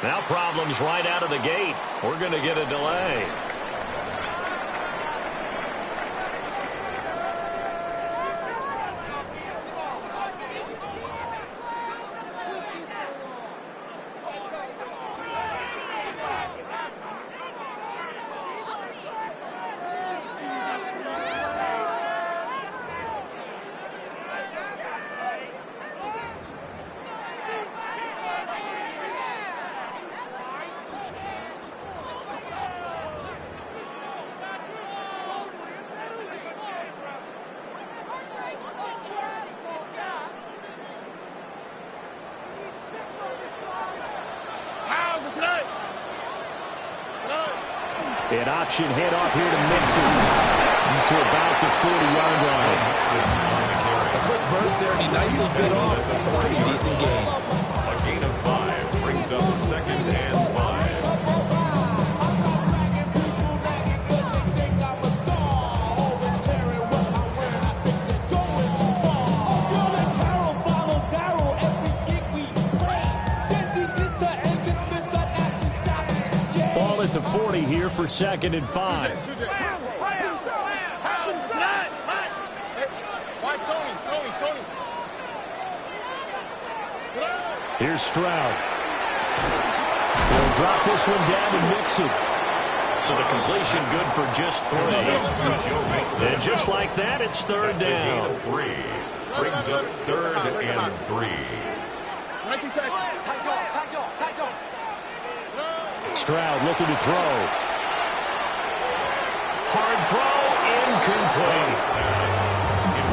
Now problems right out of the gate. We're going to get a delay. An option handoff here to Mixon to about the 40-yard line. A quick burst there, and he nicely bit off a pretty decent gain. A gain of 5 brings up 2nd and 5. Ball at the 40 here for 2nd and 5. Here's Stroud. He'll drop this one down to Mixon. So the completion good for just 3. And just like that, it's 3rd down. 3 brings up 3rd and 3. Stroud looking to throw. Hard throw, incomplete.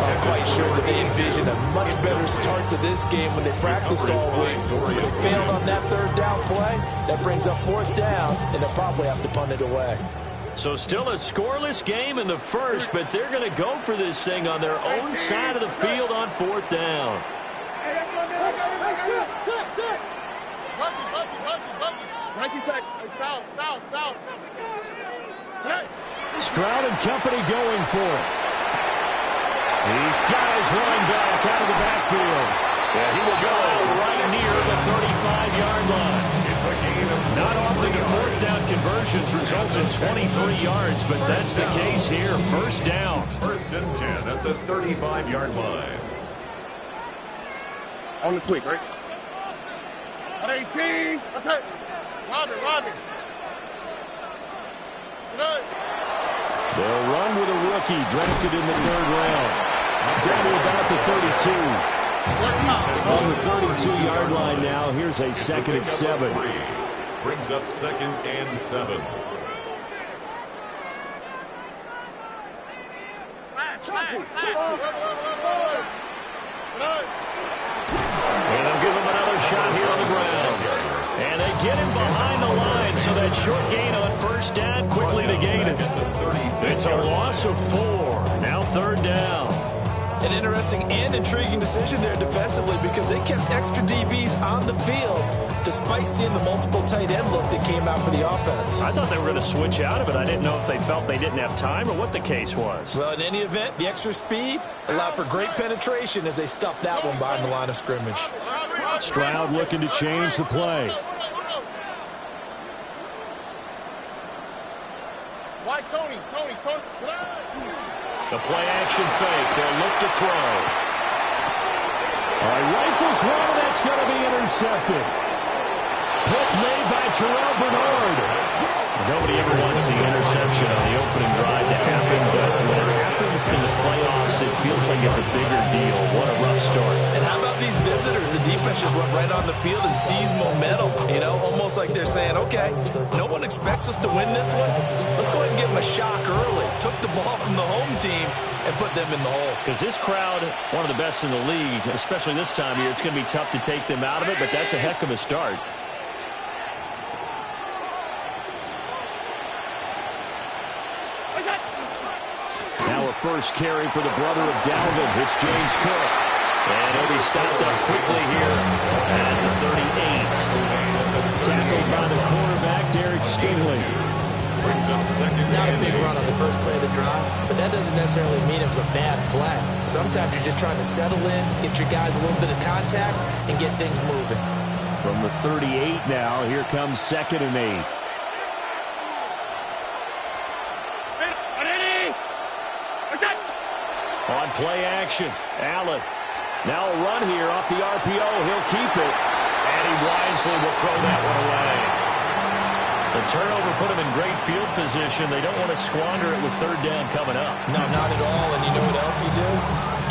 I'm quite sure that they envisioned a much better start to this game when they practiced all week. But they failed on that 3rd down play. That brings up 4th down, and they'll probably have to punt it away. So still a scoreless game in the first, but they're going to go for this thing on their own side of the field on 4th down. Stroud and company going for it. These guys running back out of the backfield. Yeah, he will go right near the 35-yard line. It's a gain of 2. Not often do 4th down conversions result in 23 yards, but that's the case here. 1st down. 1st and 10 at the 35-yard line. On the quick, right? On 18. That's it. Robbie. They'll run with a rookie drafted in the 3rd round. Down to about the 32. On the 32-yard line now. Here's a 2nd and 7. Brings up 2nd and 7. And they'll give him another shot here on the ground. And they get him behind the line, so that short gain on 1st down quickly negated. It's a loss of 4. Now 3rd down. An interesting and intriguing decision there defensively because they kept extra DBs on the field despite seeing the multiple tight end look that came out for the offense. I thought they were going to switch out of it. I didn't know if they felt they didn't have time or what the case was. Well, in any event, the extra speed allowed for great penetration as they stuffed that one behind the line of scrimmage. Stroud looking to change the play. Why Tony? The play-action fake. They'll look to throw. All right, rifles one, and that's going to be intercepted. Pick made by Terrell Bernard. Nobody ever wants the interception on the opening drive to happen, but when it happens in the playoffs, it feels like it's a bigger deal. What a rough start. And how about these visitors? The defense just went right on the field and seized momentum. You know, almost like they're saying, okay, no one expects us to win this one. Let's go ahead and give them a shock early. Took the ball from the home team and put them in the hole. Because this crowd, one of the best in the league, especially this time of year, it's going to be tough to take them out of it, but that's a heck of a start. Now a first carry for the brother of Dalvin. It's James Cook. And he'll be stopped up quickly here at the 38. Tackled by the quarterback, Derek Stingley. Brings up 2nd Not a and big 8. run on the first play of the drive, but that doesn't necessarily mean it was a bad play. Sometimes you're just trying to settle in, get your guys a little bit of contact, and get things moving. From the 38 now, here comes 2nd and 8. On play action, Allen. Now a run here off the RPO. He'll keep it. And he wisely will throw that one away. The turnover put him in great field position. They don't want to squander it with 3rd down coming up. No, not at all. And you know what else you do?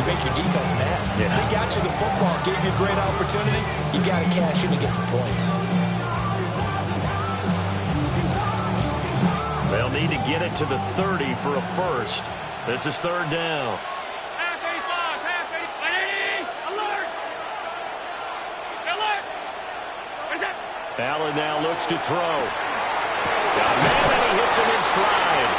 You make your defense mad. Yeah. They got you the football, gave you a great opportunity. You got to cash in and get some points. They'll need to get it to the 30 for a first. This is 3rd down. Allen now looks to throw. Got man, and he hits him in stride.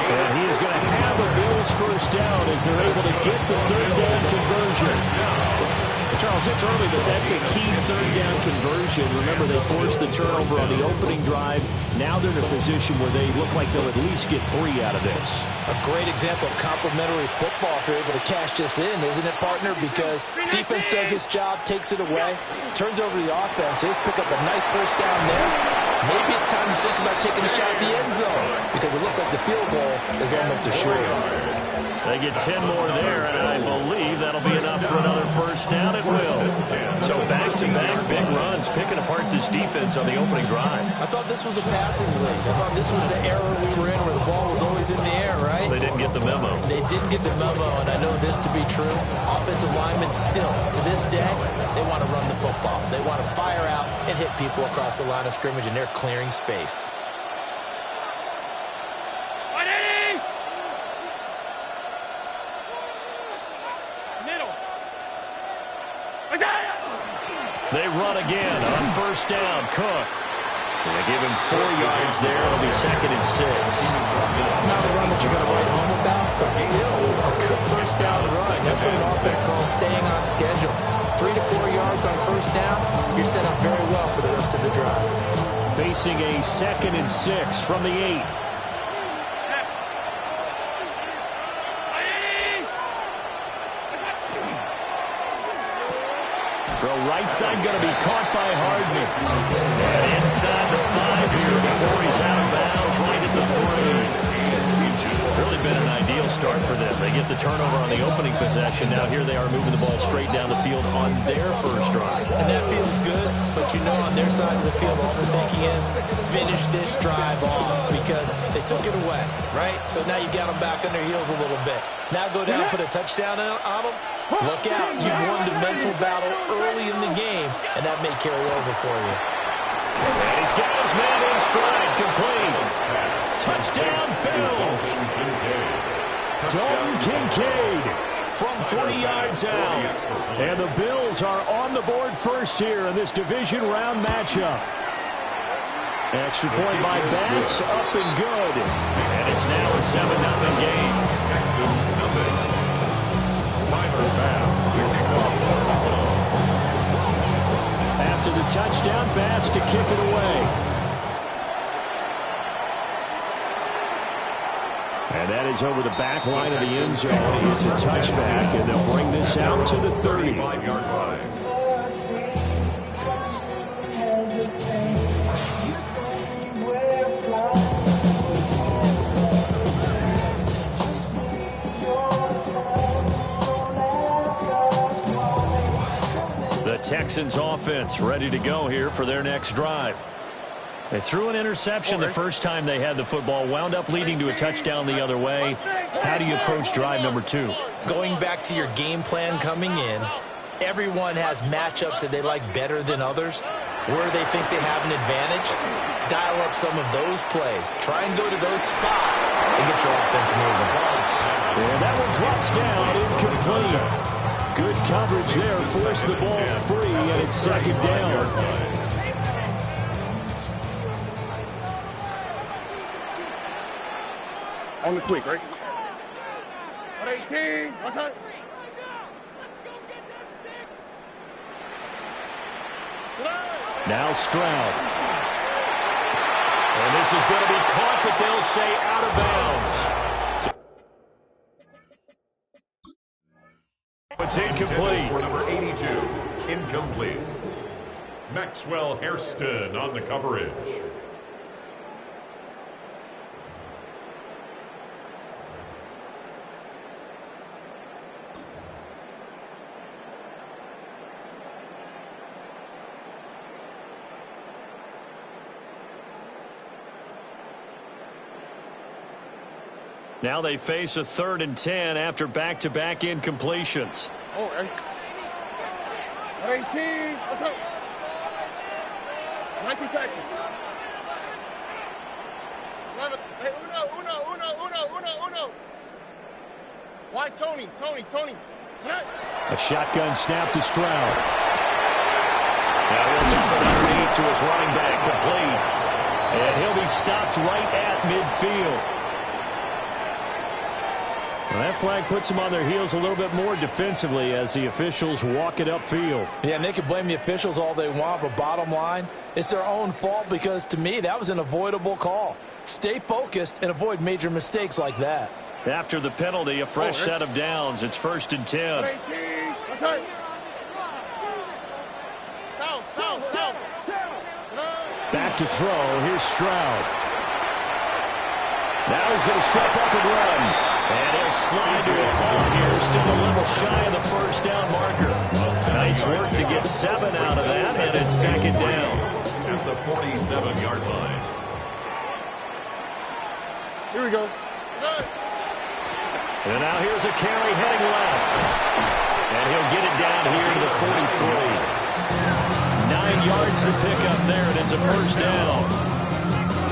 And he is going to have the Bills first down as they're able to get the 3rd down conversion. Charles, it's early, but that's a key 3rd down conversion. Remember, they forced the turnover on the opening drive. Now they're in a position where they look like they'll at least get 3 out of this. A great example of complementary football if you're able to cash this in, isn't it, partner? Because defense does its job, takes it away, turns over to the offense. Just pick up a nice first down there. Maybe it's time to think about taking a shot at the end zone because it looks like the field goal is almost assured. They get 10 more there, and I believe that'll be enough for another first down. It will. So back-to-back big runs, picking apart this defense on the opening drive. I thought this was a passing league. I thought this was the era we were in where the ball was always in the air, right? They didn't get the memo. They didn't get the memo, and I know this to be true. Offensive linemen still, to this day, they want to run the football. They want to fire out and hit people across the line of scrimmage, and they're clearing space. They run again on first down. Cook. They give him 4 yards there. It'll be 2nd and 6. Not a run that you're going to write home about, but still a good first down run. That's what an offense calls staying on schedule. 3 to 4 yards on first down, you're set up very well for the rest of the drive. Facing a 2nd and 6 from the 8. Throw right side, going to be caught by Hardman. And inside the 5 here before he's out of bounds, right at the 3. Really been an ideal start for them. They get the turnover on the opening possession. Now here they are moving the ball straight down the field on their first drive. And that feels good, but you know on their side of the field, all they're thinking is finish this drive off because they took it away, right? So now you got them back on their heels a little bit. Now go down, put a touchdown on them. Look out. You've won the mental battle early in the game, and that may carry over for you. And he's got his man in stride, complete. Touchdown, Bills. Dalton Kincaid From 3 yards out. And the Bills are on the board first here in this division round matchup. Extra point by Bass, up and good. And it's now a 7-0 game. Texans nothing. Tyler Bass kicking off. After the touchdown, Bass to kick it away. And that is over the back line of the end zone. It's a touchback, and they'll bring this out to the 30. 35-yard line. The Texans offense ready to go here for their next drive. They threw an interception the first time they had the football, wound up leading to a touchdown the other way. How do you approach drive number 2? Going back to your game plan coming in, everyone has matchups that they like better than others. Where they think they have an advantage, dial up some of those plays. Try and go to those spots and get your offense moving. And that one drops down, incomplete. Good coverage there, forced the ball free, and it's 2nd down. On the quick, right? 18. What's that? Now Stroud. And this is going to be caught, but they'll say out of bounds. It's incomplete. For number 82, incomplete. Maxwell Hairston on the coverage. Now they face a 3rd and 10 after back-to-back incompletions. Oh, 18. What's up? 19 Texas. 11. Hey, uno. Why Tony? Hey. A shotgun snap to Stroud. Now he'll dump it underneath to his running back, complete. And he'll be stopped right at midfield. Well, that flag puts them on their heels a little bit more defensively as the officials walk it upfield. Yeah, and they can blame the officials all they want, but bottom line, it's their own fault because, to me, that was an avoidable call. Stay focused and avoid major mistakes like that. After the penalty, a fresh set of downs. It's 1st and 10. 18. What's up? Down. Back to throw. Here's Stroud. Now he's going to step up and run. And he'll slide to a halt here. Still a little shy of the first down marker. Nice work to get 7 out of that, and it's 2nd down. At the 47-yard line. Here we go. And now here's a carry heading left. And he'll get it down here to the 43. 9 yards to pick up there, and it's a 1st down.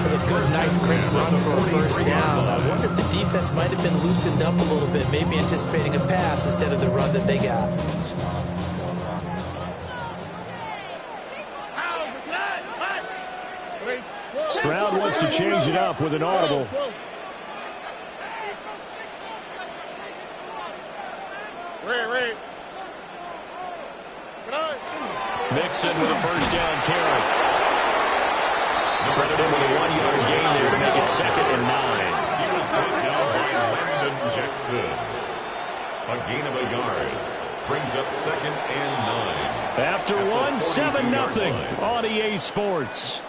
That's a good, nice, crisp run for a 1st down. I wonder if the defense might have been loosened up a little bit, maybe anticipating a pass instead of the run that they got. Stroud wants to change it up with an audible. Red. Mixon with a 1st down carry. Credit him with a 1-yard gain there to make it 2nd and 9. He was brought down by Landon Jackson. A gain of a yard. Brings up 2nd and 9. After one, 7-0 on EA Sports.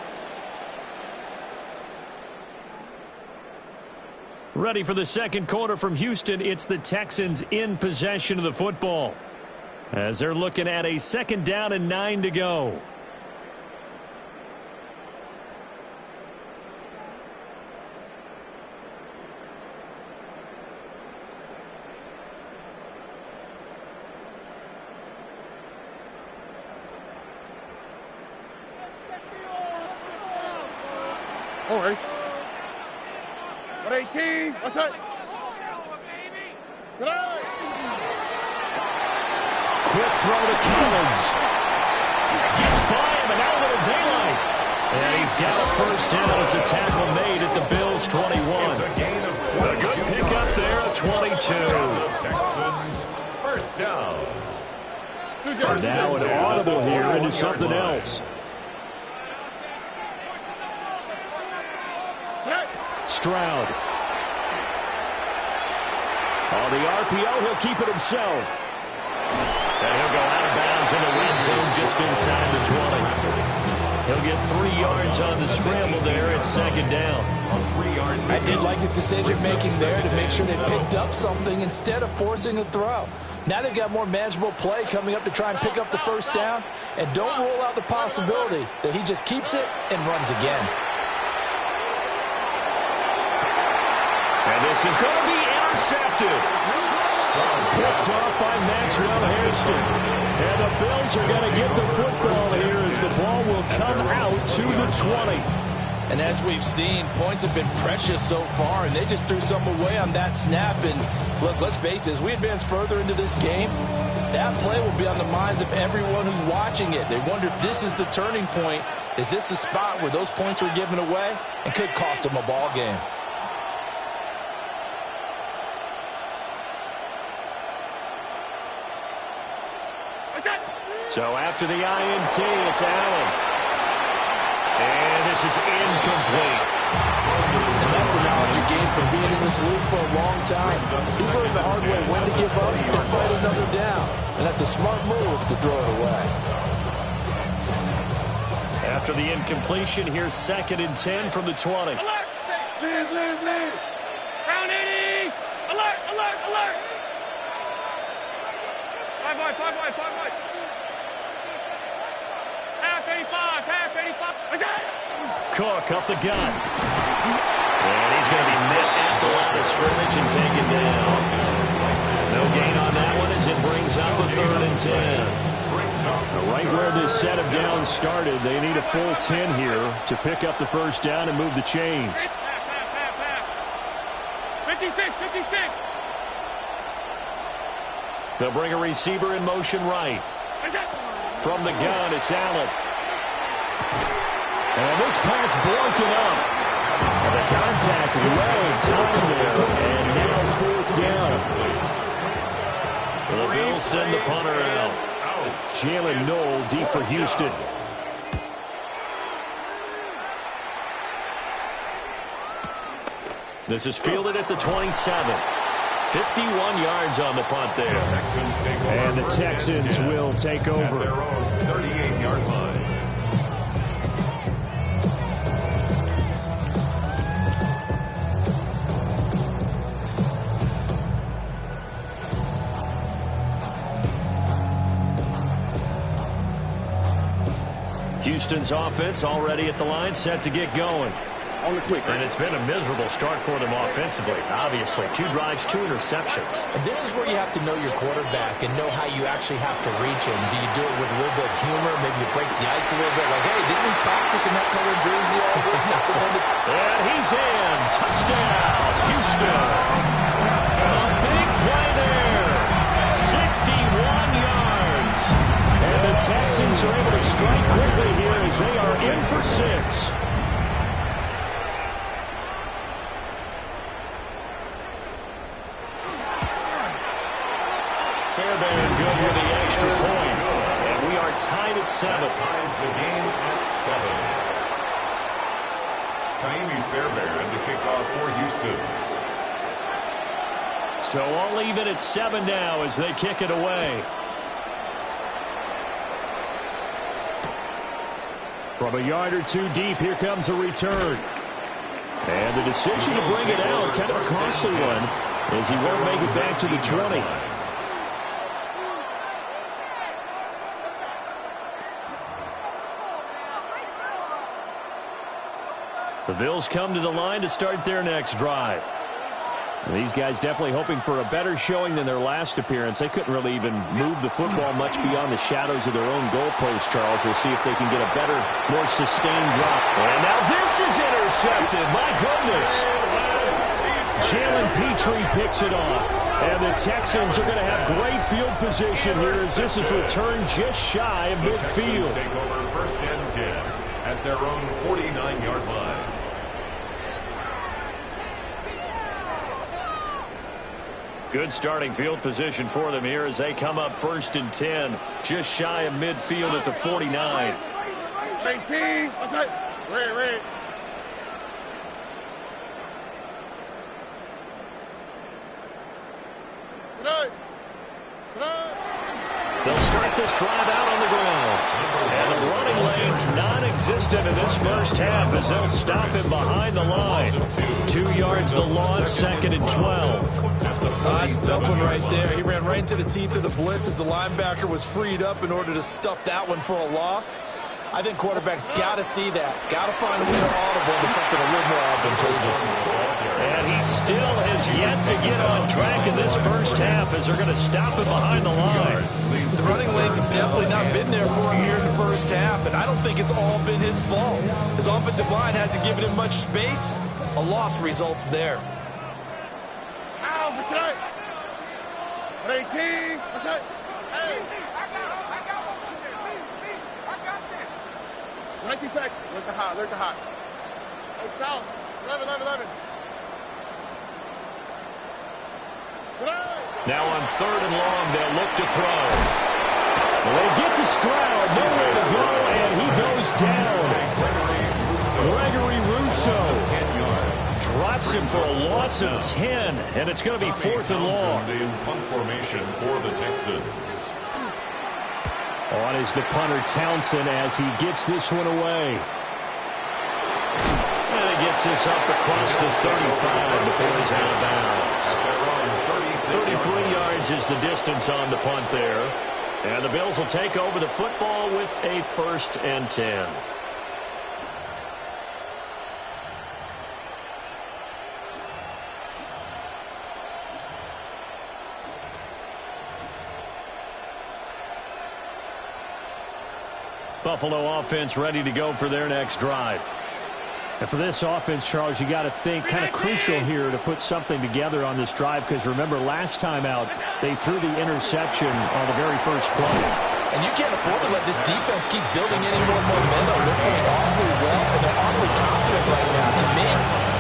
Ready for the second quarter from Houston. It's the Texans in possession of the football, as they're looking at a 2nd down and 9 to go. All right. 18. What's up? Tonight. Quick throw to Collins. Gets by him, and now a little daylight. And he's got a 1st down as a tackle made at the Bills' 21. It's a gain of 22. A good pickup there at 22. Texans 1st down. Now an audible here into something else. Stroud. On the RPO, he'll keep it himself. And he'll go out of bounds in the red zone just inside the 20. He'll get 3 yards on the scramble there at 2nd down. I did like his decision-making there to make sure they picked up something instead of forcing a throw. Now they've got more manageable play coming up to try and pick up the 1st down, and don't rule out the possibility that he just keeps it and runs again. And this is going to be intercepted. Picked off by Maxwell Hairston. And the Bills are going to get the football here as the ball will come out to the 20. And as we've seen, points have been precious so far, and they just threw some away on that snap. And look, let's face it, as we advance further into this game, that play will be on the minds of everyone who's watching it. They wonder if this is the turning point. Is this the spot where those points were given away and could cost them a ball game? So after the INT, it's Allen. And this is incomplete. And that's the knowledge you gain from being in this league for a long time. He's learned the hard way when to give up and fight another down. And that's a smart move to throw it away. After the incompletion, here's 2nd and 10 from the 20. Alert! Lead. Round 80! Alert! Five wide. Half 85. What's that? Cook up the gut. And he's going to be met at the line of scrimmage and taken down. No gain on that one as it brings up a 3rd and 10. Right where this set of downs started, they need a full 10 here to pick up the first down and move the chains. Half. 56. They'll bring a receiver in motion right. What's that? From the gun, it's Allen. And this pass broken up. And the contact well timed there. And now 4th down. The Bills send the punter out. Jalen Noel deep for Houston. This is fielded at the 27. 51 yards on the punt there. And the Texans will take over. Their own 38-yard line. Houston's offense already at the line, set to get going. On the quick. And it's been a miserable start for them offensively. Obviously, 2 drives, 2 interceptions. And this is where you have to know your quarterback and know how you actually have to reach him. Do you do it with a little bit of humor? Maybe you break the ice a little bit. Like, hey, didn't we practice in that colored jersey all week? And he's in. Touchdown, Houston. A big play there. 61 yards. And the Texans are able to strike quickly here as they are in for 6. Fairbairn good with the extra point. And we are tied at 7. Ties the game at 7. Kaimi Fairbairn to kick off for Houston. So all even at 7 now as they kick it away. From a yard or 2 deep, here comes a return. And the decision to bring it out, kind of a costly one, as he won't make it back to the 20. The Bills come to the line to start their next drive. These guys definitely hoping for a better showing than their last appearance. They couldn't really even move the football much beyond the shadows of their own goalpost, Charles. We'll see if they can get a better, more sustained drop. And now this is intercepted. My goodness. Jalen Petrie picks it off. And the Texans are going to have great field position here as this is returned just shy of midfield. Texans take over 1st and 10 at their own 49-yard line. Good starting field position for them here as they come up 1st and 10. Just shy of midfield at the 49. 18. What's that? Red. Tonight. They'll start this drive out on the ground. And the running lane's non-existent in this first half as they'll stop him behind the line. 2 yards the loss, 2nd and 12. That's a tough one right there. He ran right into the teeth of the blitz as the linebacker was freed up in order to stuff that one for a loss. I think quarterbacks got to see that. Got to find a way to audible into something a little more advantageous. And he still has yet to get on track in this first half as they're going to stop him behind the line. The running lanes have definitely not been there for him here in the first half, and I don't think it's all been his fault. His offensive line hasn't given him much space. A loss results there. Ow, what's that? 18. What's that? Hey. I got one. I got this. 19 seconds. Look the hot. Hey, south. 11. Now on 3rd and long, they'll look to throw. Well, they get to Stroud, nowhere to go, and he goes down. Gregory Rousseau drops him for a loss of 10, and it's going to be 4th and long. In punt formation for the Texans. On is the punter Townsend as he gets this one away. And he gets this up across the 35 before he's out of bounds. 33 yards is the distance on the punt there. And the Bills will take over the football with a 1st and 10. Buffalo offense ready to go for their next drive. And for this offense, Charles, you got to think kind of crucial here to put something together on this drive, because remember last time out they threw the interception on the very first play. And you can't afford to let this defense keep building any more momentum. They're playing awfully well, and they're awfully confident right now. To me,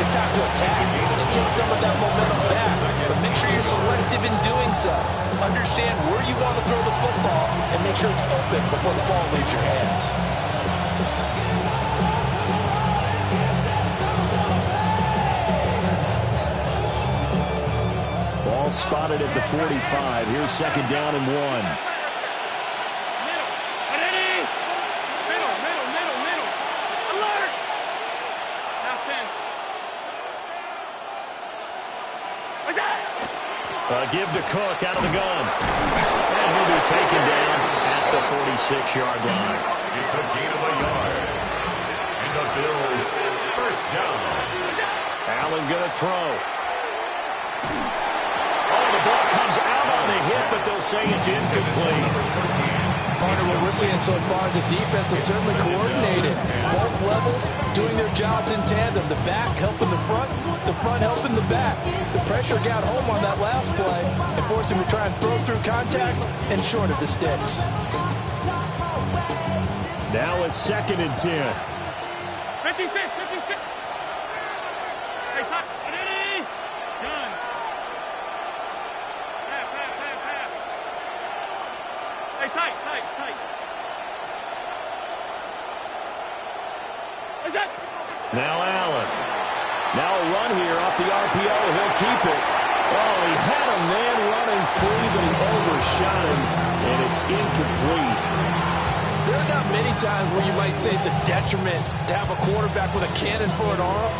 it's time to attack and take some of that momentum back. But make sure you're selective in doing so. Understand where you want to throw the football and make sure it's open before the ball leaves your hands. Ball spotted at the 45. Here's 2nd down and 1. Give to Cook out of the gun. And he'll be taken down at the 46-yard line. It's a gain of a yard. And the Bills 1st down. Allen going to throw. Oh, the ball comes out on the hit, but they'll say it's incomplete. Partner, what we're seeing so far is the defense is certainly coordinated. Both levels doing their jobs in tandem. The back helping the front helping the back. The pressure got home on that last play and forced him to try and throw through contact and short of the sticks. Now a 2nd and 10. 56. Hey, top. Done. Pass. Hey, tight. What's that? Now Allen. Now a run here off the RPO. He'll keep it. Oh, he had a man running free, but he overshot him, and it's incomplete. There are not many times where you might say it's a detriment to have a quarterback with a cannon for an arm,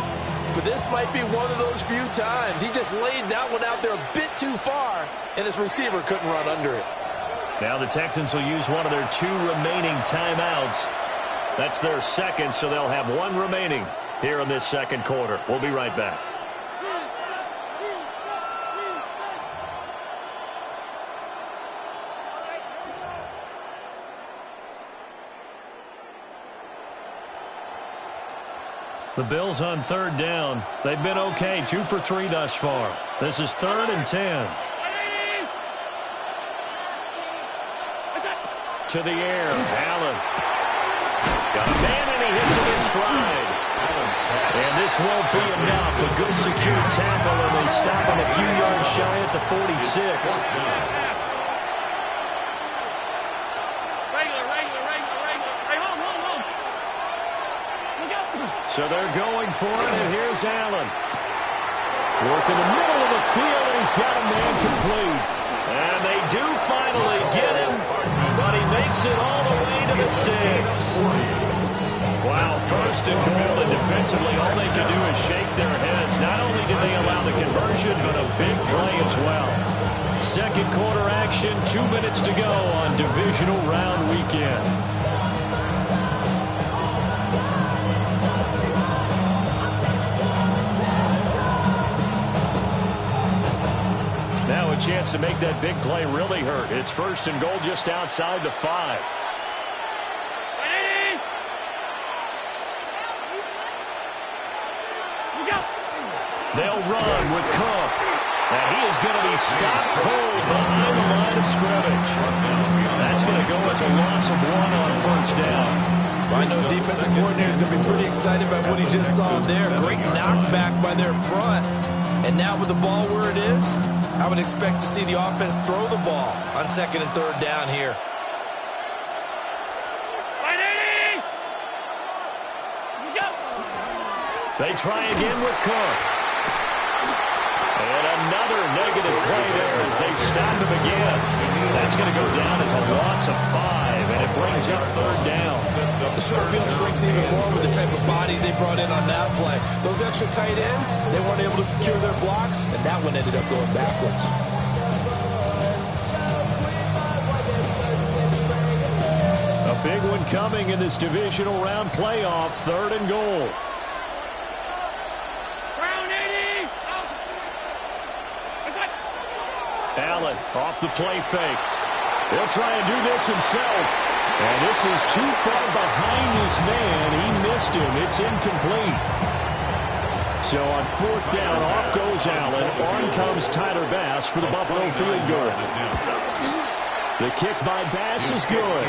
but this might be one of those few times. He just laid that one out there a bit too far, and his receiver couldn't run under it. Now the Texans will use one of their 2 remaining timeouts. That's their 2nd, so they'll have 1 remaining here in this 2nd quarter. We'll be right back. The Bills on 3rd down. They've been okay, 2 for 3 thus far. This is 3rd and 10. To the air, Allen. Got a man and he hits it in stride. And this won't be enough. A good secure tackle, and they stop him a few yards shy at the 46. So they're going for it, and here's Allen. Working the middle of the field, and he's got a man complete. And they do finally get him, but he makes it all the way to the 6. Wow, 1st and goal, and defensively all they can do is shake their heads. Not only did they allow the conversion, but a big play as well. 2nd quarter action, 2 minutes to go on divisional round weekend. Now a chance to make that big play really hurt. It's 1st and goal just outside the 5. They'll run with Cook. And he is going to be stopped cold behind the line of scrimmage. That's going to go as a loss of 1 on 1st down. I know defensive coordinator is going to be pretty excited about what he just saw there. Great knockback by their front. And now with the ball where it is, I would expect to see the offense throw the ball on 2nd and 3rd down here. They try again with Cook. And another negative play there as they stop him again. That's going to go down as a loss of 5. And if brings up third down. The short field shrinks even more with the type of bodies they brought in on that play. Those extra tight ends, they weren't able to secure their blocks, and that one ended up going backwards. A big one coming in this divisional round playoff, 3rd and goal. Allen off the play fake. He'll try and do this himself. And this is too far behind his man. He missed him. It's incomplete. So on 4th down, off goes Allen. On comes Tyler Bass for the Buffalo field goal. The kick by Bass is good.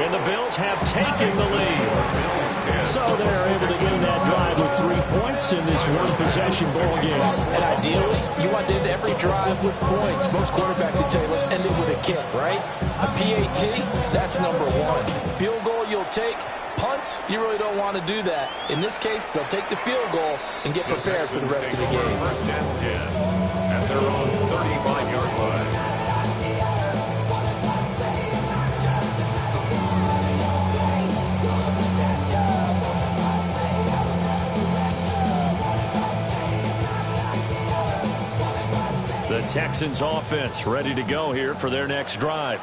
And the Bills have taken the lead. So they're able to end that drive with 3 points in this one-possession ball game. And ideally, you want to end every drive with points. Most quarterbacks would tell you, let's end it with a kick, right? A PAT, that's number 1. Field goal you'll take. Punts, you really don't want to do that. In this case, they'll take the field goal and get prepared for the rest of the game. First and 10 at their own 35-yard line. The Texans offense ready to go here for their next drive.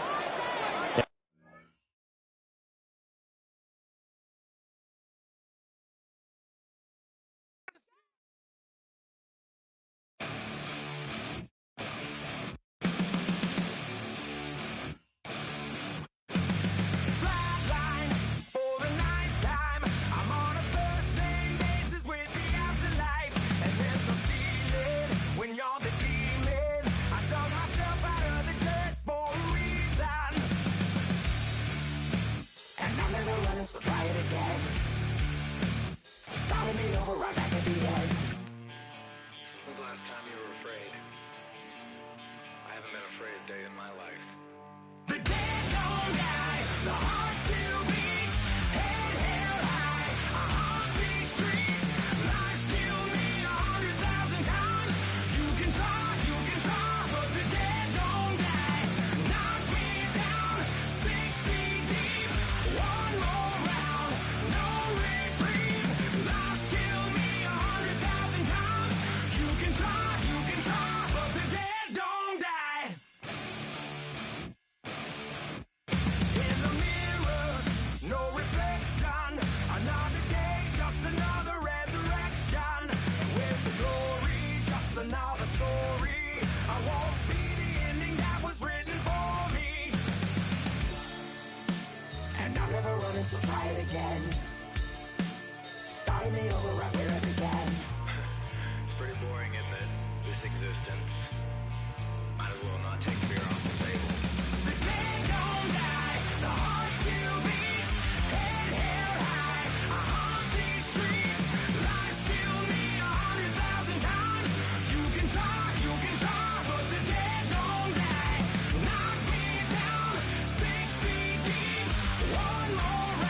So try it again. Start me over right where it began. It's pretty boring, isn't it? This existence. Might as well not take fear off the table. The dead don't die, the heart still beats. Head held high, I haunt these streets. Lies kill me 100,000 times. You can try, but the dead don't die. Knock me down 6 feet deep. One more.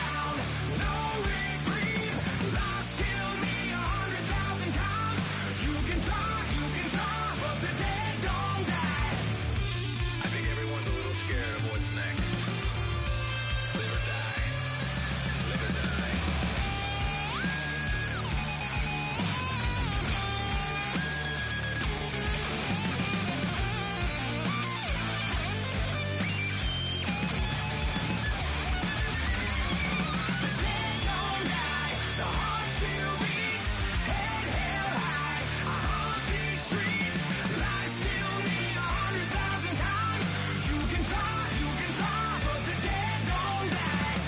You can try, but the dead don't die.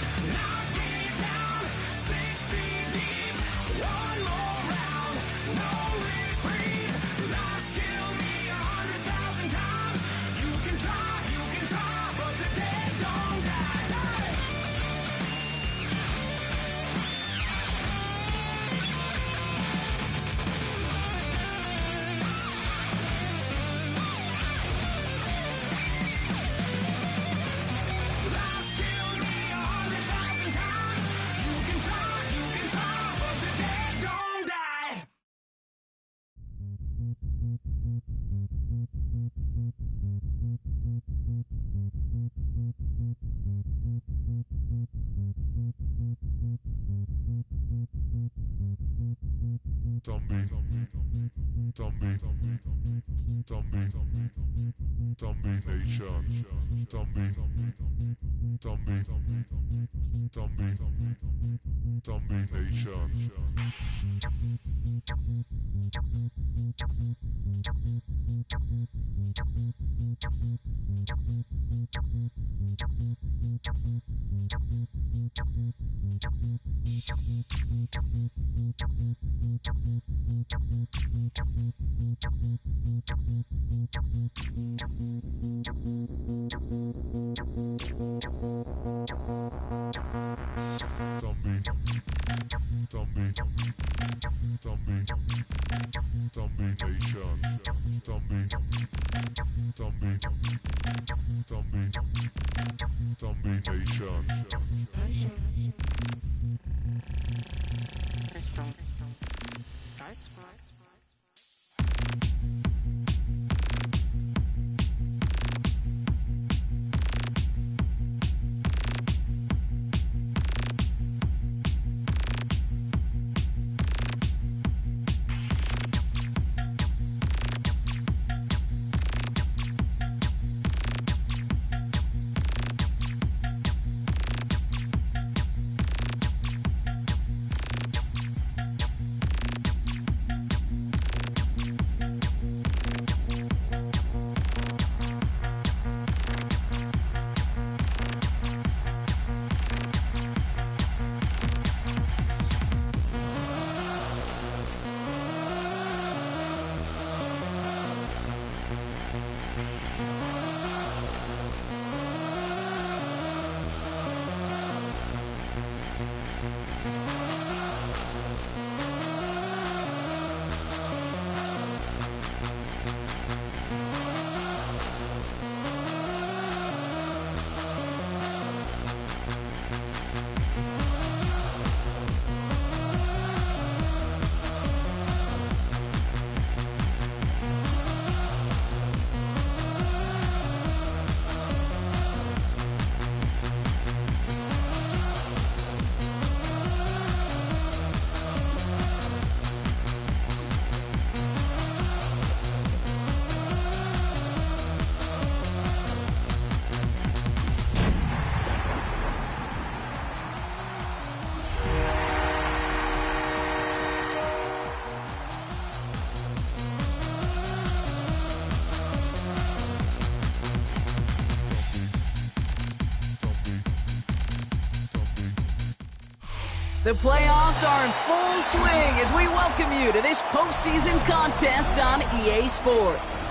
The playoffs are in full swing as we welcome you to this postseason contest on EA Sports.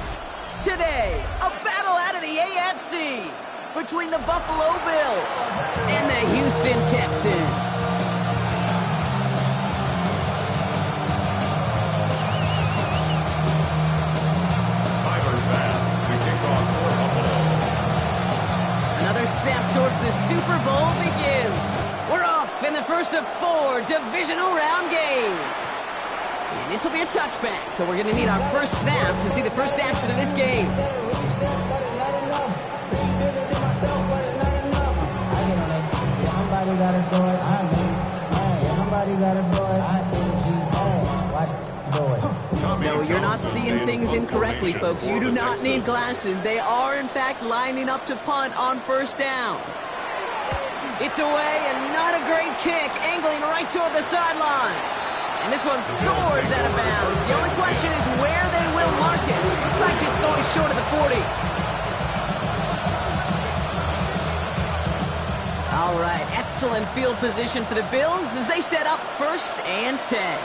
Today, a battle out of the AFC between the Buffalo Bills and the Houston Texans. Tyler Bass to kick off for Buffalo. Another step towards the Super Bowl begins. We're off in the first of 4 divisional round games. And this will be a touchback, so we're going to need our first snap to see the first action of this game. Somebody got to do it. I mean, somebody got to do it. I change you. Watch do it. No, you're not seeing things incorrectly, folks. You do not need glasses. They are, in fact, lining up to punt on first down. It's away, and not a great kick, angling right toward the sideline. And this one soars out of bounds. The only question is where they will mark it. Looks like it's going short of the 40. All right, excellent field position for the Bills as they set up 1st and 10.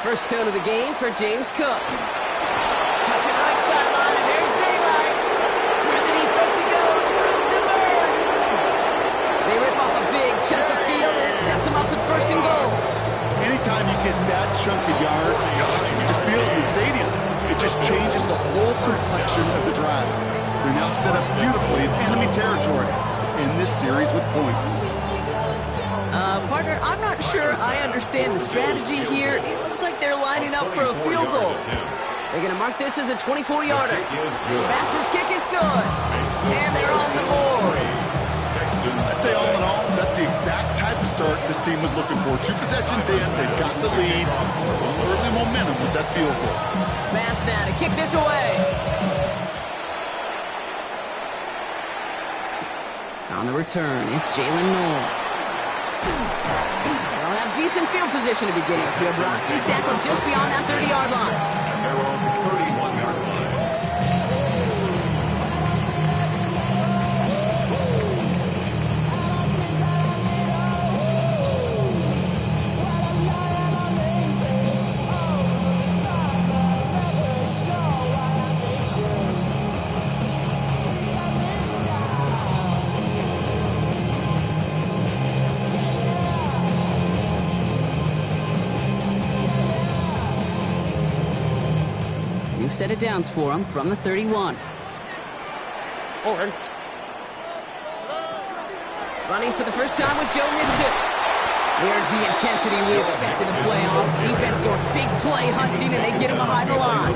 First tone of the game for James Cook. Cuts it right sideline, and there's daylight. Through the defense he goes, room to burn. They rip off a big chunk of field, and it sets them up with 1st and goal. Anytime you get that chunk of yards, gosh, you can just feel it in the stadium. It just changes the whole complexion of the drive. They're now set up beautifully in enemy territory to end this series with points. Partner, I'm not sure I understand the strategy here. It looks like they're lining up for a field goal. They're going to mark this as a 24-yarder. Bass's kick is good. And they're on the board. I'd say all in all, that's the exact type of start this team was looking for. 2 possessions in, they've got the lead. Early momentum with that field goal. Pass now to kick this away. On the return, it's Jalen Noel. They'll have decent field position to begin with. Bobrovsky's tackled just beyond that 30-yard line. Their own 31-yard line. New set of downs for him from the 31. Running for the first time with Joe Mixon. There's the intensity we expected to play off. Defense going big play hunting, and they get him behind the line.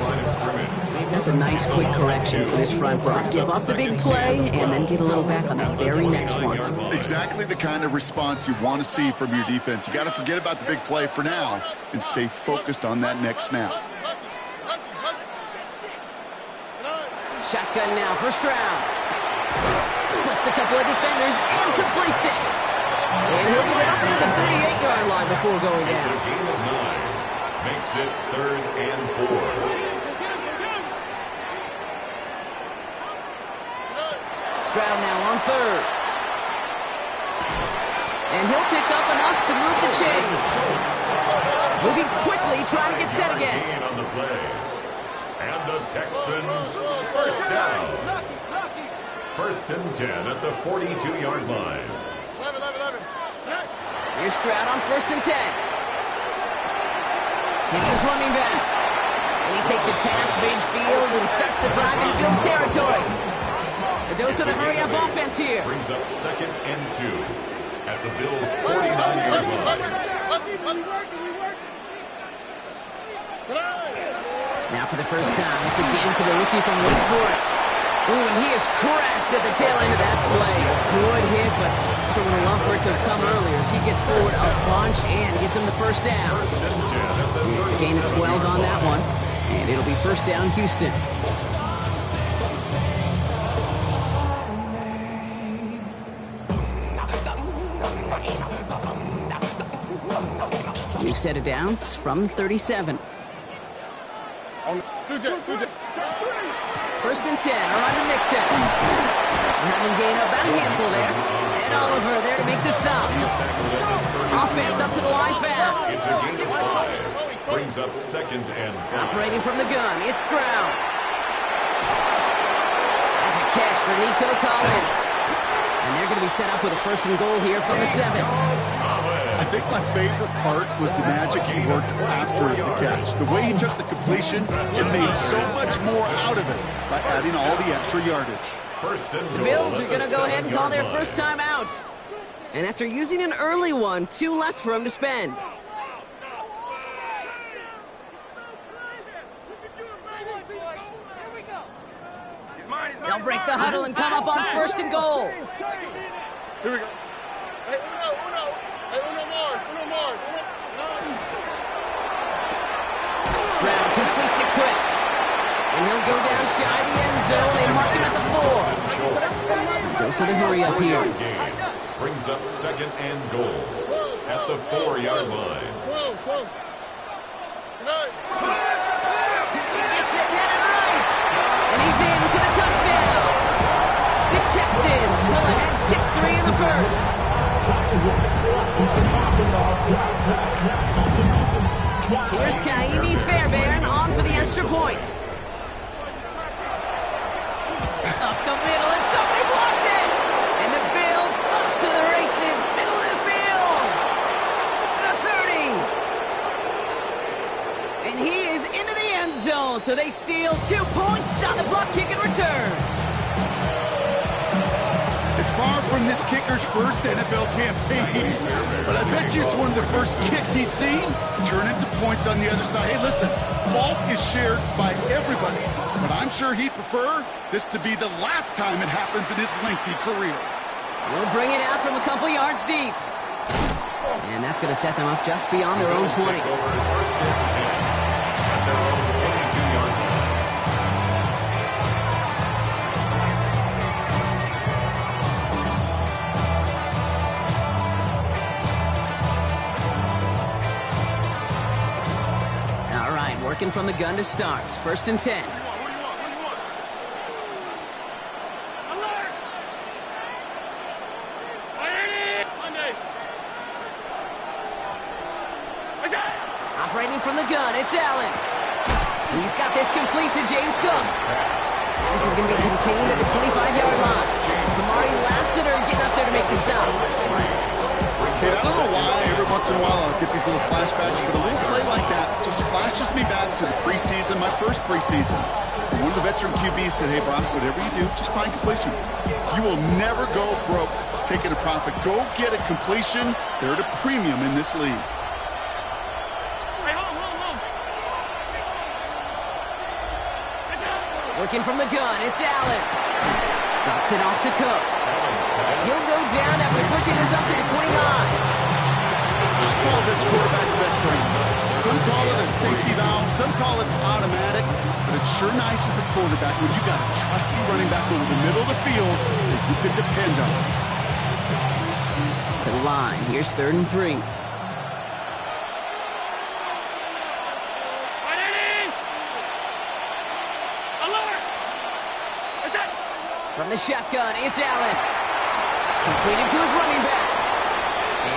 That's a nice quick correction for this front row. Give up the big play, and then get a little back on the very next one. Exactly the kind of response you want to see from your defense. You got to forget about the big play for now and stay focused on that next snap. Shotgun now, first round. Splits a couple of defenders and completes it. And he'll get it up near the 38-yard line before going It's down. a gain of 9. Makes it 3rd and 4. Stroud now on 3rd. And he'll pick up enough to move the chains. Moving quickly, trying to get set again. Gain on the play. And the Texans first down. 1st and 10 at the 42-yard line. Here's Stroud on 1st and 10. Hits his running back. And he takes it past midfield and starts the drive in Bills territory. The dose of the hurry-up offense here. Brings up 2nd and 2 at the Bills' 49-yard line. Now for the first time, it's a game to the rookie from Wake Forest. Ooh, and he is cracked at the tail end of that play. Good hit, but someone would love for it to have come earlier as he gets forward a bunch and gets him the first down. It's a gain of 12 on that one, and it'll be first down Houston. New set of downs from the 37. First and 10, around to Mixon. Have him gain about a handful there. And Oliver there to make the stop. Offense up to the line fast. It's a gain of 5. Brings up 2nd and 5. Operating from the gun, it's Stroud. That's a catch for Nico Collins. And they're going to be set up with a 1st and goal here from the 7. I think my favorite part was the magic he worked after the catch. The way he took the completion and made so much more out of it by adding all the extra yardage. The Bills are going to go ahead and call their first time out. And after using an early one, 2 left for him to spend. They'll break the huddle and come up on 1st and goal. Here we go. Hey, uno more. Stroud completes it quick. And he'll go down shy the end zone. They mark him at the 4. Dose of the hurry up here. Brings up 2nd and goal at the 4-yard line. He gets it headed right. And he's in for the touchdown. The Texans pull ahead 6-3 in the first. Here's Kaimi Fairbairn on for the extra point. Up the middle, and somebody blocked it. And the Bills off to the races, middle of the field. The 30. And he is into the end zone, so they steal 2 points on the block kick and return. It's far from this kicker's first NFL campaign, but I bet you it's one of the first kicks he's seen turn into points on the other side. Hey, listen, fault is shared by everybody, but I'm sure he'd prefer this to be the last time it happens in his lengthy career. We'll bring it out from a couple yards deep. And that's going to set them up just beyond their own 20. First and 10 at their own 22-yard line. All right, working from the gun to start. First and 10. Operating from the gun, it's Allen. He's got this complete to James Cook. This is going to be contained at the 25-yard line. Kamari Lassiter getting up there to make the stop. Okay, I don't know why every once in a while I'll get these little flashbacks, but a little play like that just flashes me back to the preseason, my first preseason. One of the veteran QBs said, hey, Brock, whatever you do, just find completions. You will never go broke taking a profit. Go get a completion. They're at a premium in this league. Working from the gun, it's Allen. Drops it off to Cook. And he'll go down after pushing this up to the 29. I call this quarterback's best friend. Some call it a safety valve, some call it automatic, but it's sure nice as a quarterback when you got a trusty running back over the middle of the field that you can depend on. To the line, here's 3rd and 3. From the shotgun, it's Allen. Completed to his running back.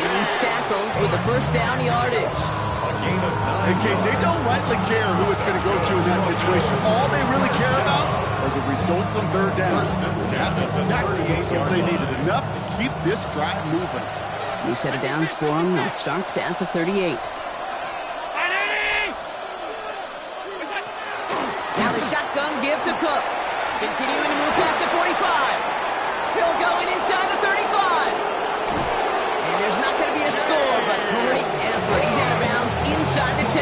And he's tackled with the first down yardage. Hey, Kate, they don't rightly care who it's going to go to in that situation. All they really care about are the results on 3rd down. That's exactly the result they needed. Enough to keep this drive moving. New set of downs for him. Now starts at the 38. Now the shotgun give to Cook. Continuing to move past the 45. Still going inside the 35. And there's not going to be a score, but great effort. He's out of bounds inside the 10.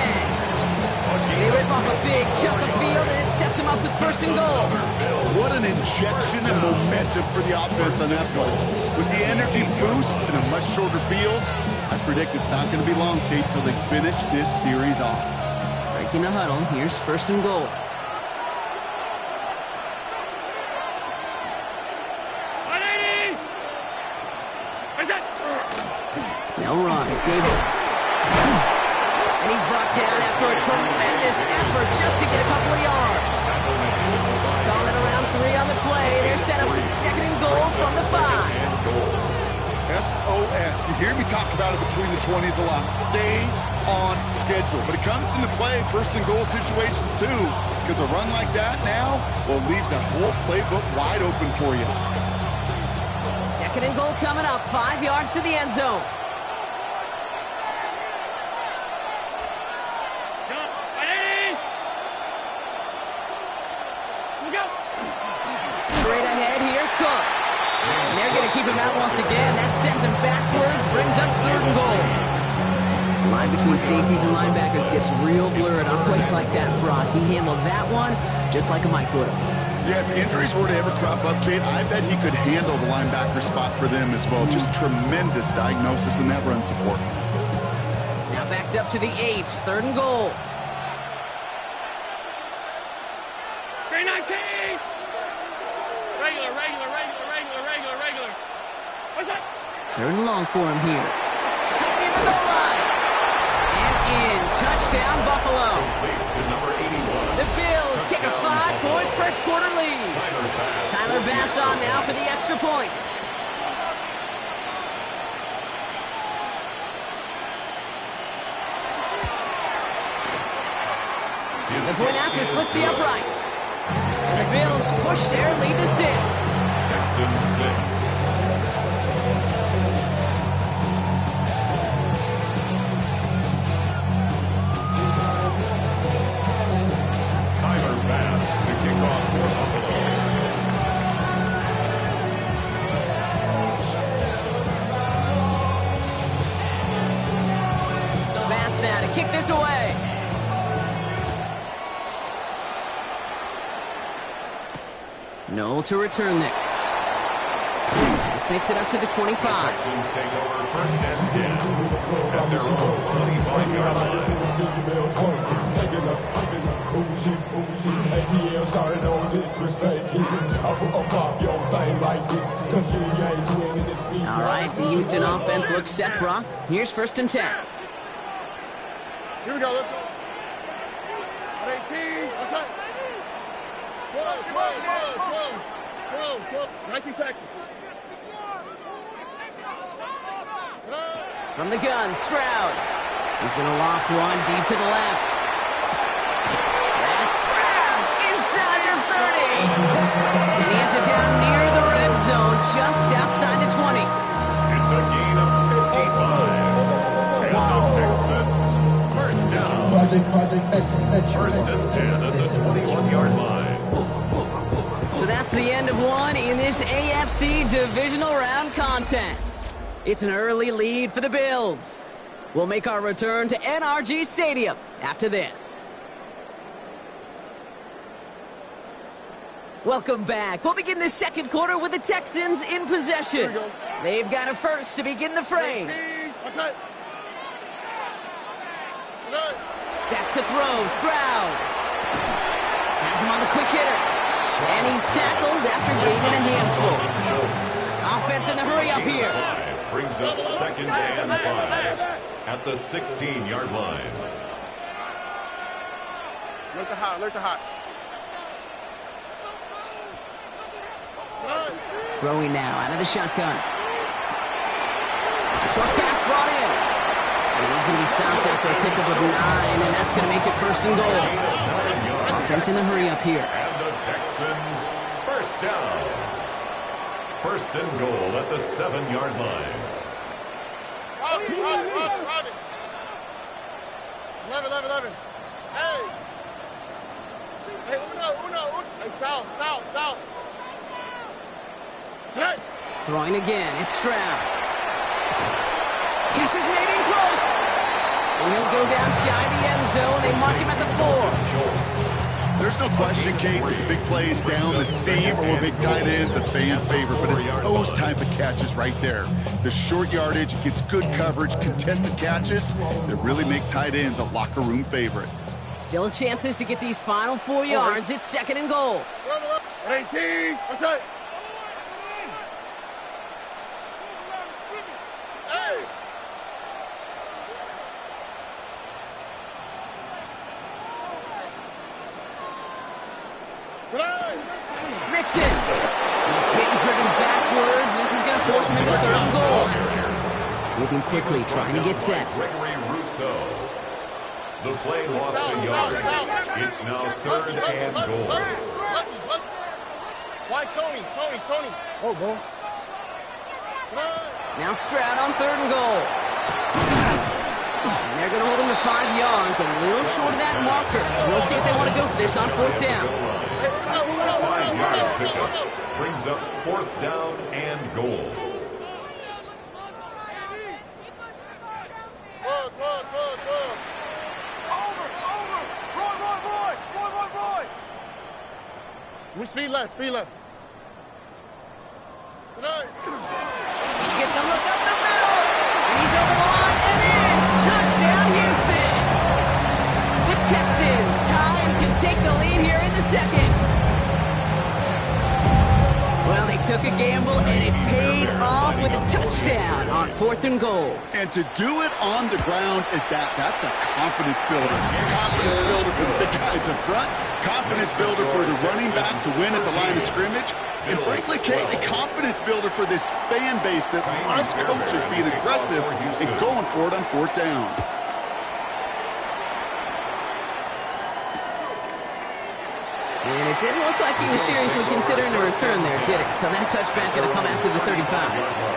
They rip off a big chunk of field, and it sets him up with 1st and goal. What an injection and momentum for the offense on that play. With the energy boost and a much shorter field, I predict it's not going to be long, Kate, till they finish this series off. Breaking the huddle, here's 1st and goal. They'll run. Davis. And he's brought down after a tremendous effort just to get a couple of yards. Calling around 3 on the play. They're set up with 2nd and goal from the 5. SOS. You hear me talk about it between the 20s a lot. Stay on schedule. But it comes into play 1st and goal situations too. Because a run like that now, well, leaves that whole playbook wide open for you. 2nd and goal coming up. 5 yards to the end zone. Straight ahead, here's Cook. And they're going to keep him out once again. That sends him backwards, brings up 3rd and goal. The line between safeties and linebackers gets real blurred on plays like that, Brock. He handled that one just like a Mike would have. Yeah, if injuries were to ever crop up, Kate, I bet he could handle the linebacker spot for them as well. Just tremendous diagnosis in that run support. Now backed up to the 8, 3rd and goal. 319! Regular. What's that? 3rd and long for him here. In the goal line. And in. Touchdown, Buffalo. The Bills take a 5-point first quarter lead. Tyler Bass on now for the extra point. The point after splits the uprights. And the Bills push their lead to 6. Texans 6. Tyler Bass to kick off for Buffalo. Bass now to kick this away. Noel to return this. This makes it up to the 25. Texans take over first and 10 at their own 25-yard line. All right, the Houston offense looks set, Brock. Here's first and 10. Here we go. Let's go. 18. What's up? 12. 19 Texas. From the gun, Stroud. He's going to loft one deep to the left. That's grabbed inside the 30. And he has it down near the red zone, just outside the 20. It's a gain of 55. And the Texans, first down. First and 10 at the 21-yard line. So that's the end of one in this AFC divisional round contest. It's an early lead for the Bills. We'll make our return to NRG Stadium after this. Welcome back. We'll begin the second quarter with the Texans in possession. They've got a first to begin the frame. Back to throw, Stroud. Has him on the quick hitter. And he's tackled after gaining a handful. Offense in the hurry up here. Brings up second and 5 at the 16-yard line. Alert to hot. Throwing now out of the shotgun. Short pass brought in. And he's going to be stopped after a pickup of 9, and that's going to make it first and goal. Offense in the hurry up here. And the Texans, first down. First and goal at the 7-yard line. Robin. 11. Hey, Uno. Hey, south. Hey. Throwing again, it's Stroud. Kiss is made in close. And he'll go down shy of the end zone. They mark him at the 4. There's no question, Kate, with the big plays down the seam or big tight ends, a fan favorite, but it's those type of catches right there. The short yardage, gets good coverage, contested catches that really make tight ends a locker room favorite. Still chances to get these final 4 yards. It's second and goal. 18. What's that? Hey. Mixon. He's hit and driven backwards. This is going to force him into third and goal. Moving quickly, trying to get set. Gregory Rousseau. The play lost a yard. It's now third and goal. Why Tony? Oh, goal. Now Stroud on third and goal. And they're going to hold him to 5 yards, a little short of that marker. We'll see if they want to go for this on fourth down. 5-yard pickup brings up fourth down and goal. Roy. Speed left. He gets a look up the middle. And he's over the line and in. Touchdown, Houston. The Texans tie and can take the lead here in the second. Well, they took a gamble, and it paid off with a touchdown on fourth and goal. And to do it on the ground at that's a confidence builder. Confidence builder for the big guys up front. Confidence builder for the running back to win at the line of scrimmage. And frankly, Kate, a confidence builder for this fan base that loves coaches being aggressive and going for it on fourth down. And it didn't look like he was seriously considering a return there, did it? So that touchback going to come out to the 35.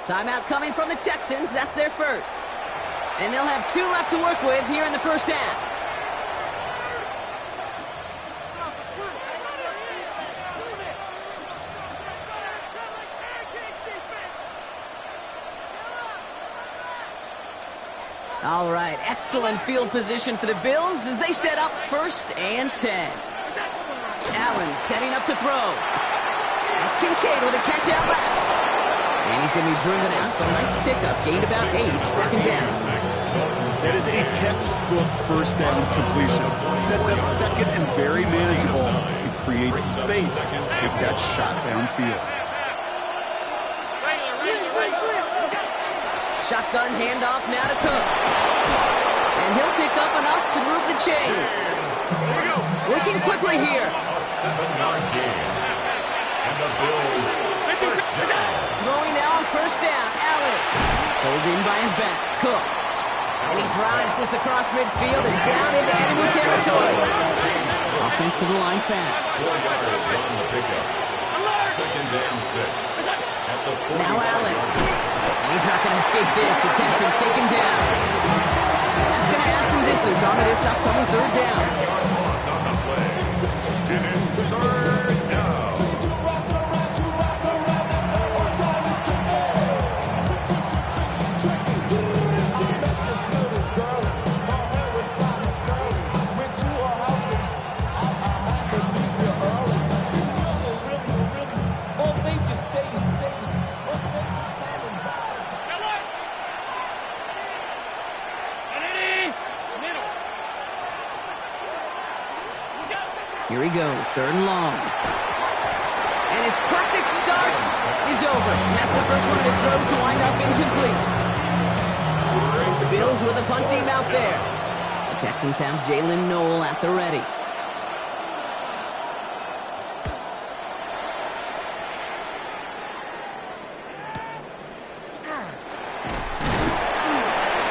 Timeout coming from the Texans. That's their first. And they'll have 2 left to work with here in the first half. All right, excellent field position for the Bills as they set up 1st and 10. Allen setting up to throw. That's Kincaid with a catch out left. And he's going to be driven out, but a nice pickup. Gained about 8, 2nd down. That is a textbook 1st down completion. Sets up 2nd and very manageable. It creates space to take that shot downfield. Shotgun handoff now to Cook. And he'll pick up enough to move the chains. Working quickly here. A 7-yard gain. And the Bills first down. Throwing now on 1st down. Allen. Pulled in by his back. Cook. And he drives this across midfield and down into enemy territory. Offensive line fast. 4 yards on the pickup. 2nd and 6. At the Now Allen. He's not going to escape this. The Texans take him down. That's going to add some distance onto this upcoming 3rd down. on the play. And it's 3rd down. Here he goes, 3rd and long. And his perfect start is over. And that's the first one of his throws to wind up incomplete. The Bills with a punt team out there. The Texans have Jalen Noel at the ready.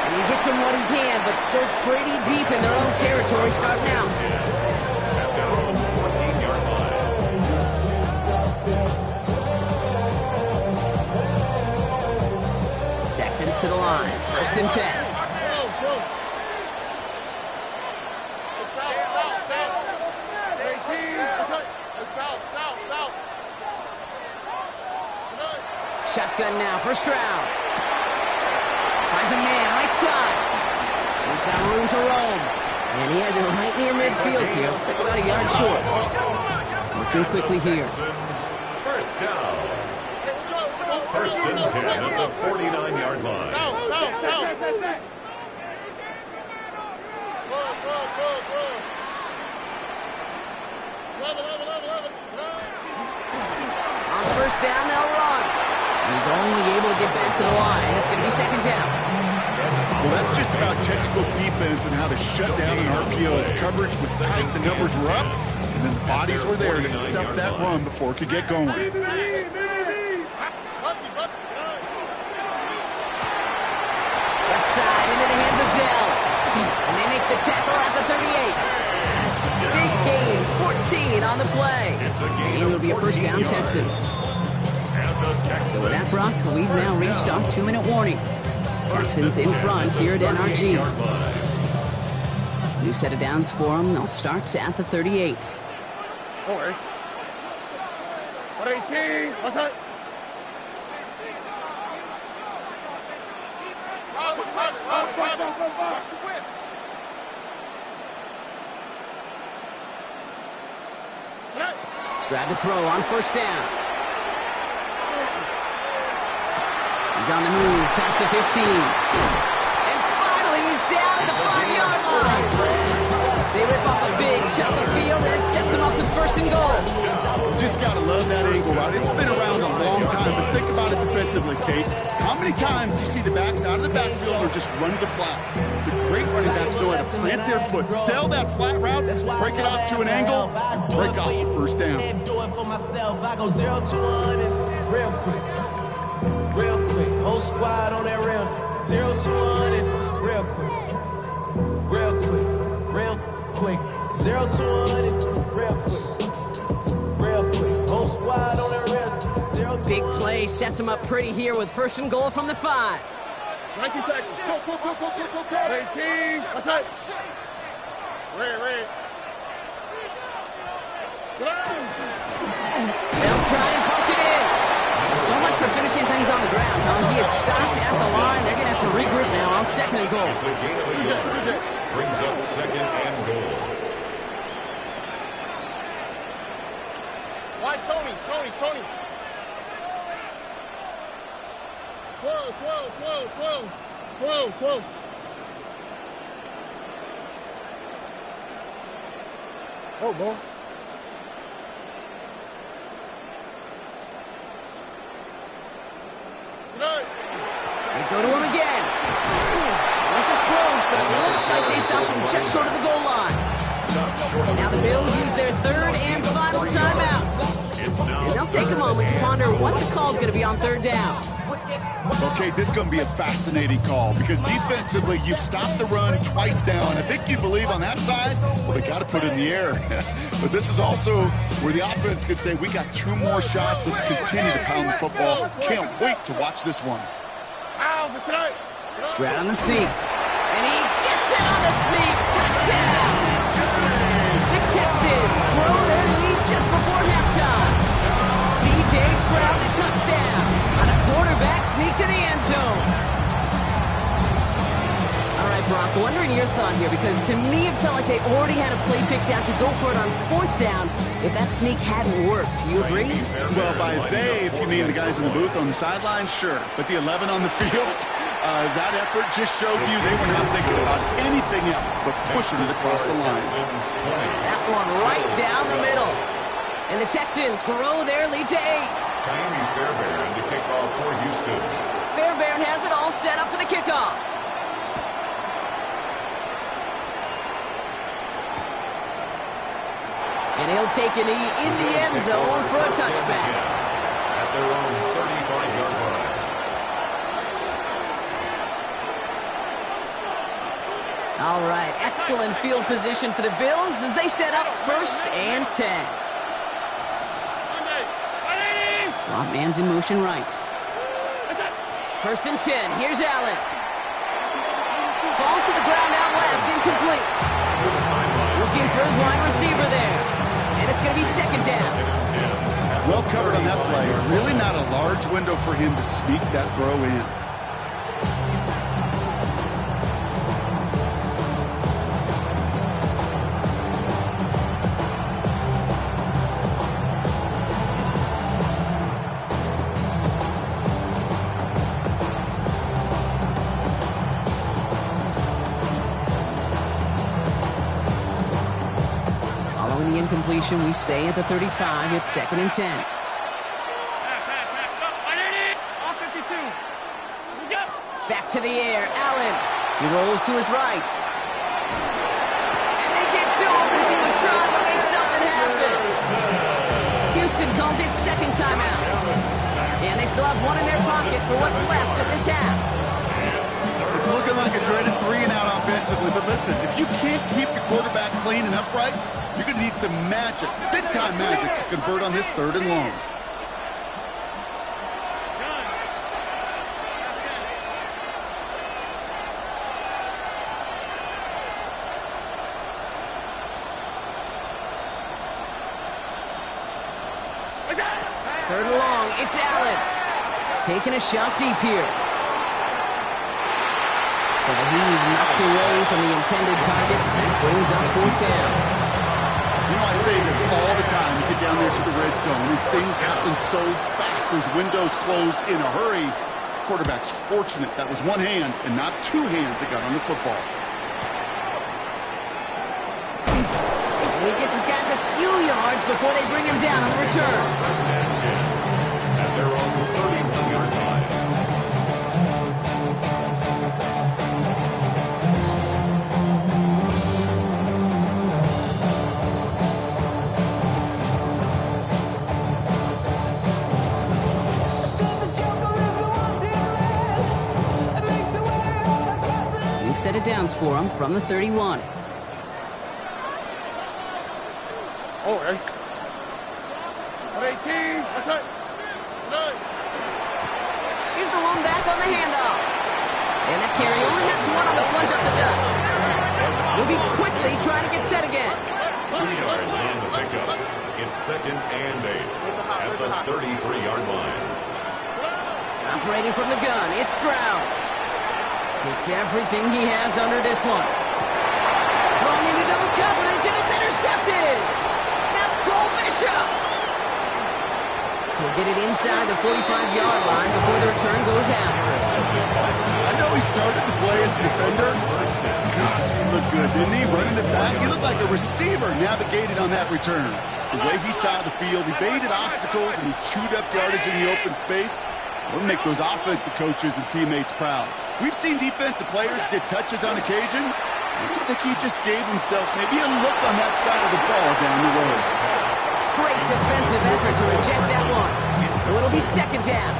And he gets him what he can, but still pretty deep in their own territory starting out. Texans to the line. 1st and 10. Shotgun now, 1st round. Finds a man, right side. He's got room to roam. And he has it right near midfield here. Looks like about a yard short. Working quickly here. 1st down. 1st and 10 at the 49-yard line. On 1st down, they'll run. He's only able to get back to the line. It's going to be 2nd down. Well, that's just about textbook defense and how to shut down an RPO. The coverage was tight, the numbers were up, and then the bodies were there to stuff that run before it could get going. Left side into the hands of Dell. And they make the tackle at the 38. Big gain, 14 on the play. And it'll be a 1st down Texans. So with that, Brock, we've now reached our 2-minute warning. Texans in front here at NRG. New set of downs for them. They'll start at the 38. Don't worry. 18. What's that? Strad to throw on 1st down. He's on the move past the 15. And finally he's down at the 5-yard line. They rip off a big chunk of field and it sets him up with 1st and goal. Just got to love that angle route. It's been around a long time, but think about it defensively, Kate. How many times you see the backs out of the backfield or just run to the flat? The great running backs know how to plant their foot, sell that flat route, break it off to an angle, and break off the 1st down. Do it for myself. I go 0 to 100 real quick. Real quick. Whole squad on that rail. 0 to 100 real quick. Real quick. Real quick. 0 to 100 real quick. Real quick. Whole squad on that rail. 0 to Big play sets him up pretty here with 1st and goal from the 5. 19 Texas. Go. 18. What's that? Red. They'll try and punch it in. So much for finishing things on the ground, huh? He is stopped at the line. They're going to have to regroup now on 2nd and goal. It's a gain of a yard. Brings up 2nd and goal. Why, Tony? 12. Oh, boy. They go to him again. This is close, but it looks like they stopped him just short of the goal line. Now the Bills use their 3rd and final timeout. And they'll take a moment to ponder what the call is going to be on 3rd down. Okay, this is going to be a fascinating call because defensively, you've stopped the run twice down. I think you believe on that side, well, they got to put it in the air. But this is also where the offense could say, we got 2 more shots. Let's continue to pound the football. Can't wait to watch this one. Straight on the sneak. And he gets it on the sneak. Touchdown! The Texans grow their lead just before halftime. C.J. Stroud, the touchdown on a quarterback sneak to the end zone. All right, Brock, wondering your thought here, because to me it felt like they already had a play picked out to go for it on 4th down if that sneak hadn't worked. Do you agree? Well, by they, if you mean the guys in the booth on the sideline, sure. But the 11 on the field, that effort just showed you they were not thinking about anything else but pushing it across the line. That one right down the middle. And the Texans grow their lead to 8. Ka'imi Fairbairn to kick off for Houston. Fairbairn has it all set up for the kickoff. And he'll take a knee in the end zone for a touchback. At their own 35-yard line. All right, excellent field position for the Bills as they set up 1st and 10. Slot man's in motion right. 1st and 10. Here's Allen. Falls to the ground out left, incomplete. Looking for his wide receiver there. And it's going to be 2nd down. Well covered on that play. Really not a large window for him to sneak that throw in. Incompletion, we stay at the 35. It's 2nd and 10. Back to the air, Allen. He rolls to his right. And they get to him as he was trying to make something happen. Houston calls it 2nd timeout. And they still have one in their pocket for what's left of this half. It's looking like a dreaded 3-and-out offensively, but listen, if you can't keep your quarterback clean and upright, you're going to need some magic, big-time magic, to convert on this 3rd and long. Third and long, it's Allen. Taking a shot deep here. So he's knocked away from the intended target. That brings up 4th down. You know, I say this all the time. You get down there to the red zone, and things happen so fast. Those windows close in a hurry. Quarterback's fortunate that was one hand and not 2 hands that got on the football. And he gets his guys a few yards before they bring him down on the return. 1st and 10. At their own 31-yard line. Set it downs for him from the 31. Oh, hey. 18. That's it. Here's the one back on the handoff. And that carry only gets one on the plunge up the Dutch. He'll be quickly trying to get set again. 2 yards on the pickup. It's 2nd and 8 at the 33-yard line. Operating from the gun, it's Stroud. It's everything he has under this one. Thrown into double coverage, and it's intercepted. That's Cole Bishop. So we'll get it inside the 45-yard line before the return goes out. I know he started the play as a defender. Gosh, he looked good, didn't he? Running it back, he looked like a receiver navigated on that return. The way he saw the field, he baited obstacles, and he chewed up yardage in the open space. We'll make those offensive coaches and teammates proud. We've seen defensive players get touches on occasion. I think he just gave himself maybe a look on that side of the ball down the road. Great defensive effort to reject that one. So it'll be second down.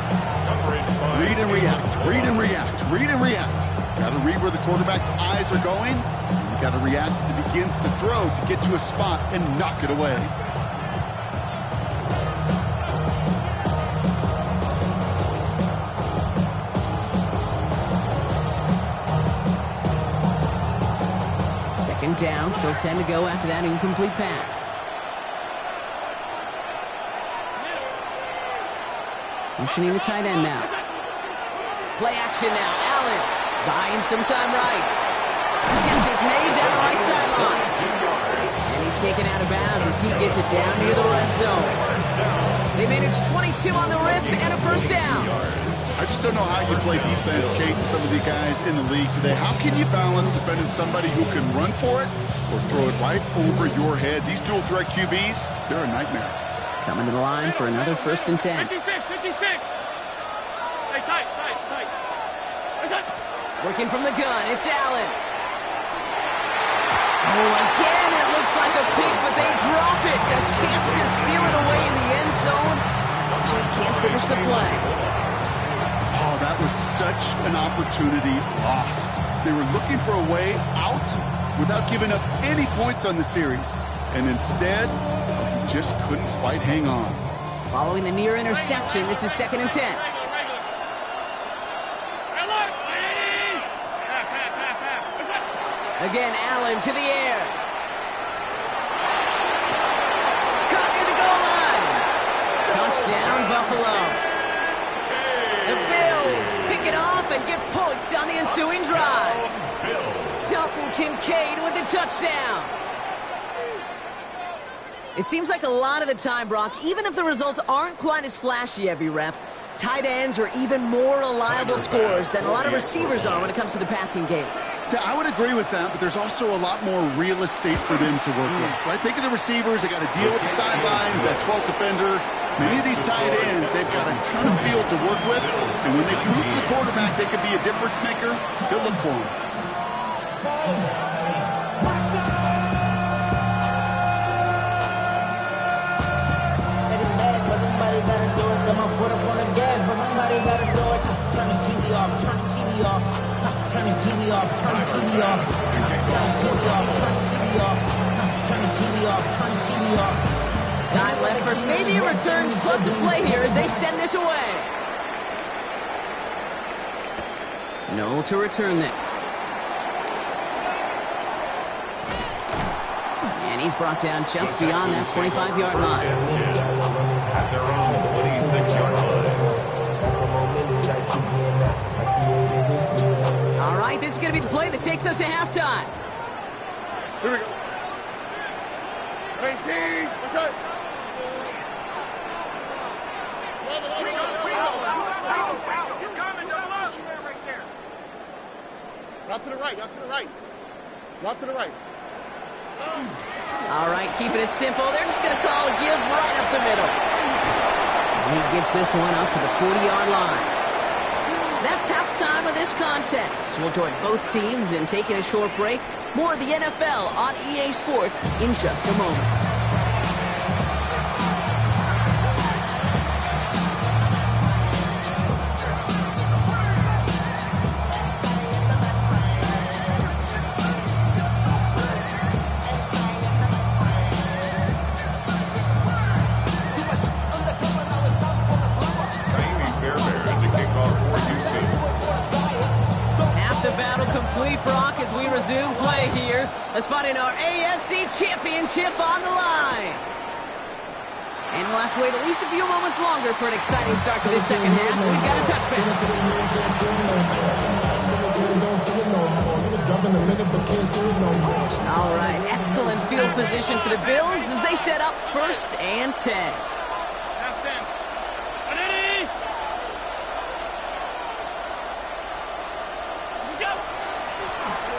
Read and react, read and react, read and react. Got to read where the quarterback's eyes are going. You got to react as he begins to throw to get to a spot and knock it away. Second down, still 10 to go after that incomplete pass. Motioning the tight end now. Play action now. Allen buying some time right. Catch is made down the right sideline. And he's taken out of bounds as he gets it down near the red zone. They managed 22 on the rip and a first down. I just don't know how you play defense, Kate, and some of the guys in the league today. How can you balance defending somebody who can run for it or throw it right over your head? These dual threat QBs, they're a nightmare. Coming to the line for another first and 10. 56. Hey, tight. Working from the gun, it's Allen. Oh, again, it looks like a pick, but they drop it. A chance to steal it away in the end zone. Just can't finish the play. Oh, that was such an opportunity lost. They were looking for a way out without giving up any points on the series. And instead, he just couldn't quite hang on. Following the near interception, this is second and 10. Again, Allen to the air. Caught near the goal line. Touchdown, Buffalo. The Bills pick it off and get points on the ensuing drive. Dalton Kincaid with the touchdown. It seems like a lot of the time, Brock, even if the results aren't quite as flashy every rep, tight ends are even more reliable scorers than a lot of receivers are when it comes to the passing game. Yeah, I would agree with that, but there's also a lot more real estate for them to work with. Right? Think of the receivers. They got to deal with the sidelines, that 12th defender. Many of these tight ends, they've got a ton of field to work with. And when they prove to the quarterback they can be a difference maker, they'll look for him. Somebody gotta do it. Come on, put up on the gas, but somebody gotta do it. Turn his TV off. Turn his TV off. Turn his TV off. Turn his TV off. Turn his TV off. Turn his TV off. Turn his TV off. Turn his TV off. Time left for maybe a return plus a play here as they send this away. No to return this. And he's brought down just beyond that 25-yard line. At their own 26-yard line. All right, this is going to be the play that takes us to halftime. Here we go. 19. What's up? Out to the right, out to the right. Out to the right. All right, keeping it simple. They're just going to call a give right up the middle. And he gets this one up to the 40-yard line. That's halftime of this contest. We'll join both teams in taking a short break. More of the NFL on EA Sports in just a moment. A spot in our AFC Championship on the line. And we'll have to wait at least a few moments longer for an exciting start to this second half. We've got a touchdown. having a minute, but can't do it no more. All right, excellent field position for the Bills as they set up 1st and 10.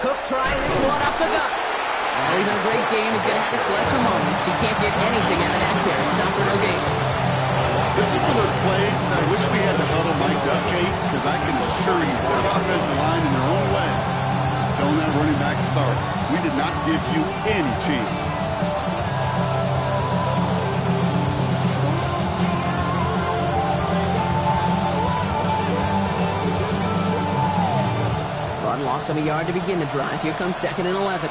Cook trying this one up the gut. Well, even a great game is going to have its lesser moments. You can't get anything out of that carry. Stop for no gain. This is one of those plays that I wish we had the huddle mic'd up, Kate, because I can assure you their offensive line in their own way is telling that running back, sorry, we did not give you any chance. Run loss of a yard to begin the drive. Here comes 2nd and 11.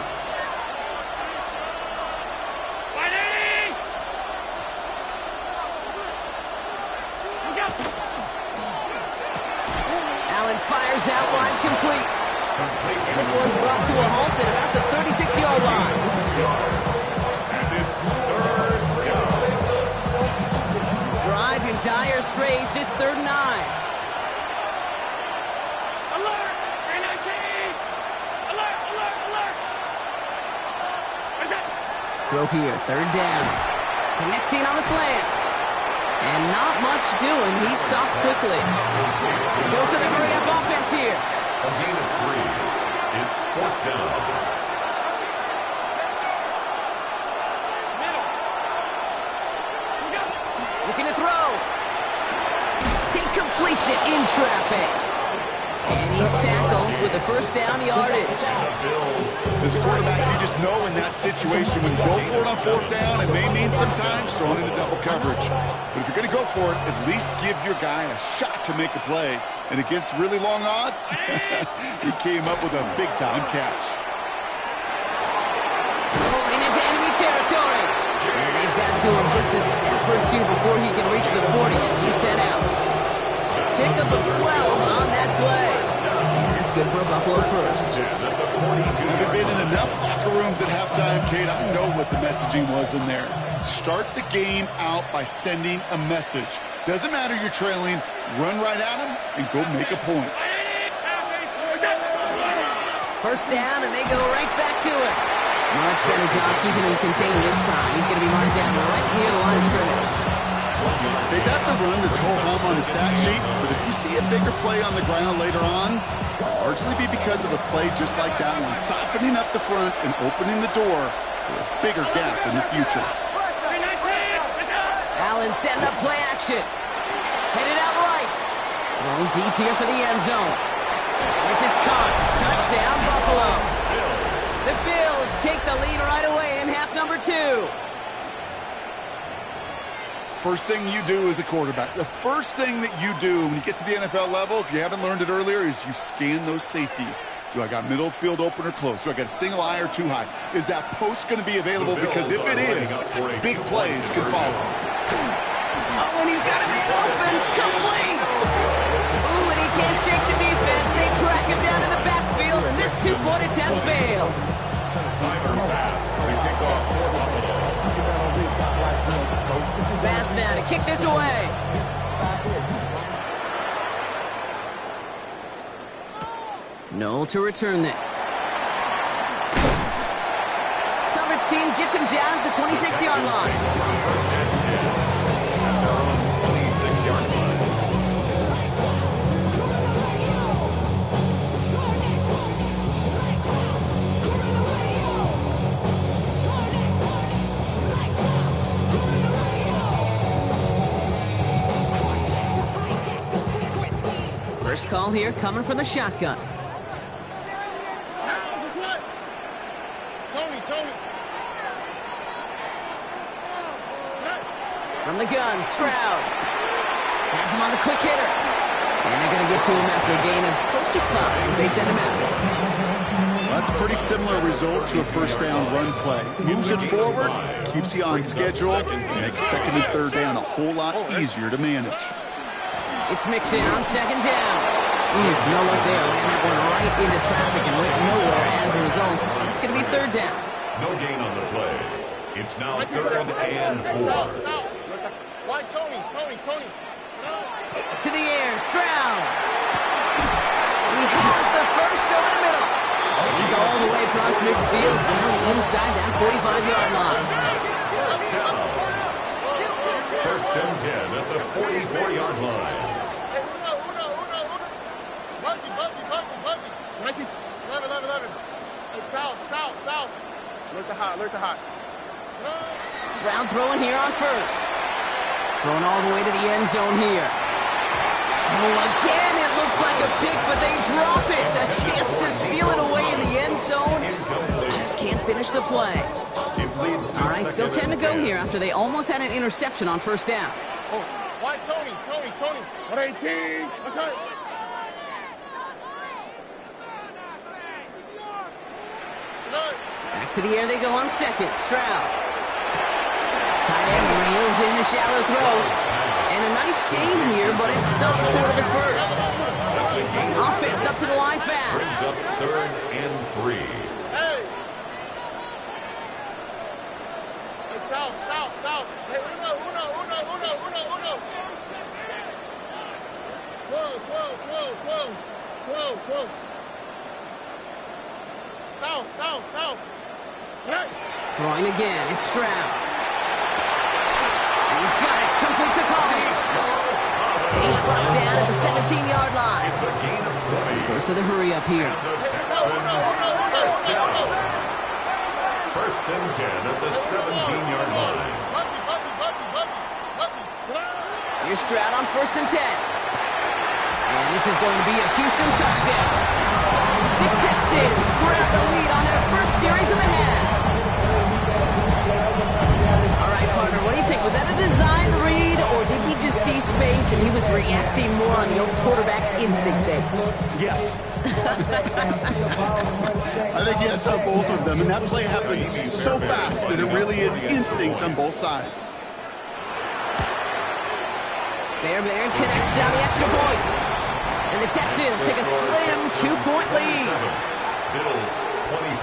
Allen fires out wide, complete. And this one's brought to a halt at about the 36-yard line. And it's 3rd down. Drive in dire straits. It's 3rd and 9. Throw here, 3rd down. Connecting on the slant. And not much doing. He stopped quickly. Goes to the hurry-up offense here. A gain of 3. It's 4th down. Looking to throw. He completes it in traffic. And he's tackled with the 1st down yardage. As a quarterback, you just know in that situation when you go for it on 4th down, it may mean sometimes throwing into double coverage. But if you're going to go for it, at least give your guy a shot to make a play. And against really long odds, he came up with a big-time catch. Rolling into enemy territory. And they've got to him just a step or two before he can reach the 40 as he's sent out. Pickup of 12 on that play. And that's good for a Buffalo first. I've been in enough locker rooms at halftime, Kate. I know what the messaging was in there. Start the game out by sending a message. Doesn't matter you're trailing, run right at him and go make a point. 1st down, and they go right back to it. Much better job keeping him contained this time. He's going to be marked down right near the line of scrimmage. Hey, that's a run that's whole home on the stat sheet, but if you see a bigger play on the ground later on, it'll largely be because of a play just like that one, softening up the front and opening the door for a bigger gap in the future. Allen setting up play action. Headed out right. Going deep here for the end zone. And this is caught. Touchdown, Buffalo. The Bills take the lead right away in half number 2. First thing you do as a quarterback, the first thing that you do when you get to the NFL level, if you haven't learned it earlier, is you scan those safeties. Do I got middle field open or close? Do I got a single high or two high? Is that post going to be available? Because if it is, big plays can follow. Oh, and he's got a man open. Complete. Ooh, and he can't shake the defense. They track him down in the backfield, and this 2-point attempt fails. Bass now to kick this away. Noel to return this. Coverage team gets him down at the 26-yard line. First call here coming from the shotgun. From the gun, Stroud. Has him on the quick hitter. And they're going to get to him after a gain of close to 5 as they send him out. That's a pretty similar result to a first down run play. Moves it forward, keeps you on schedule, makes 2nd and 3rd down a whole lot easier to manage. It's mixed in on 2nd down. No luck there. Ran that one right into traffic and went nowhere as a result. It's going to be 3rd down. No gain on the play. It's now 3rd and 4. Why, Tony? To the air, Stroud. He has the first over the middle. He's all the way across midfield, down inside that 45-yard line. First and 10 at the 44-yard line. Nike, 11. Hey, south. Alert the hot. Stroud throwing here on first. Throwing all the way to the end zone here. Oh, again, it looks like a pick, but they drop it. A chance to steal it away in the end zone. Just can't finish the play. All right, still 10 to go here after they almost had an interception on first down. Oh, why Tony? 118. What's that? Back to the air they go on second. Stroud. Tight end reels in the shallow throw. And a nice game here, but it's stopped short of the first. Offense up to the line fast. Brings up 3rd and 3. Hey, south. Hey, uno. Whoa. South. Hey. Throwing again. It's Stroud. He's got it. Complete to Collins. And he's brought down at the 17-yard line. It's a gain of 20. Goes to the hurry up here. The Texans first down. First and 10 at the 17-yard line. Here's Stroud on first and 10. And this is going to be a Houston touchdown. The Texans grab the lead on their first series of the half. All right, partner, what do you think? Was that a design read, or did he just see space and he was reacting more on the old quarterback instinct thing? Yes. I think yes on both of them, and that play happens so fast that it really is instincts on both sides. Fairbairn connects on the extra point. And the Texans take a slim 2-point lead. Bills 25.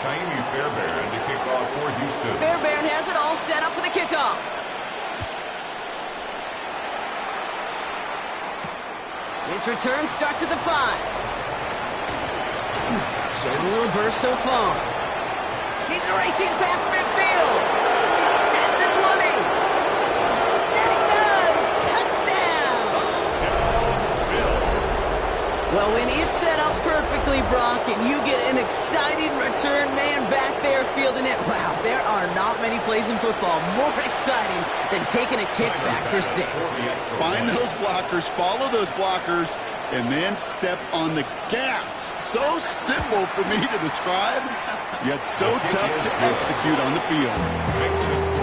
Kaimi Fairbairn to kick off for Houston. Fairbairn has it all set up for the kickoff. His return starts at the 5. Shows a little burst so far. He's racing past midfield. At the 20. And he does. Touchdown. Well, when it's set up perfectly, Brock, and you get an exciting return man back there fielding it, wow, there are not many plays in football more exciting than taking a kick back for 6. Find those blockers, follow those blockers, and then step on the gas. So simple for me to describe, yet so tough to execute on the field.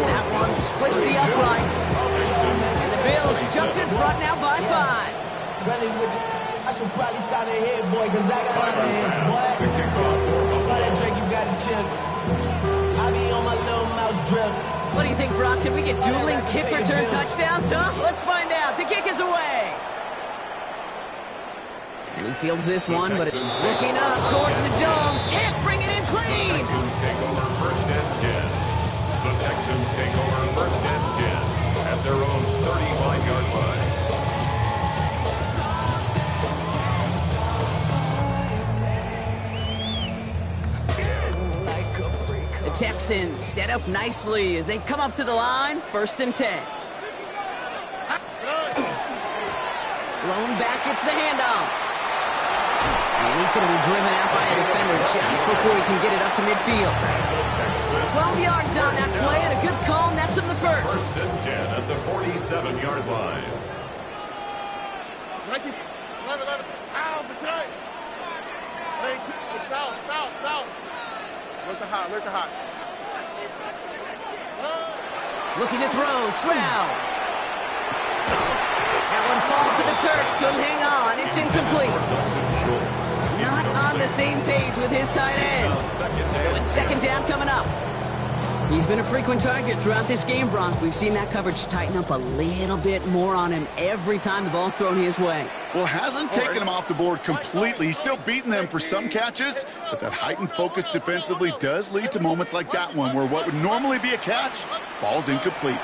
That one splits the uprights. And the Bills jump in front now by 5. I should probably sign a head, boy, because I got a lot of heads, boy. But that Drake, you got to chill. I be on my little mouse drill. What do you think, Brock? Can we get dueling kick return touchdowns, huh? Let's find out. The kick is away. And he fields this one, but it's looking up towards the dome. Can't bring it in clean. Texans take over first and 10. The Texans take over first and 10 at their own 35-yard line. The Texans set up nicely as they come up to the line, first and 10. Blown back, it's the handoff. And he's going to be driven out by a defender just before he can get it up to midfield. 12 yards on that play and a good call nets him the first. First and 10 at the 47-yard line. Nike, 11. Ow, the tight. Hey, south. Look the hot. Looking to throw, Stroud. That one falls to the turf, couldn't hang on, it's incomplete. Not on the same page with his tight end. So it's second down coming up. He's been a frequent target throughout this game, Brock. We've seen that coverage tighten up a little bit more on him every time the ball's thrown his way. Well, hasn't taken him off the board completely. He's still beating them for some catches, but that heightened focus defensively does lead to moments like that one where what would normally be a catch falls incomplete.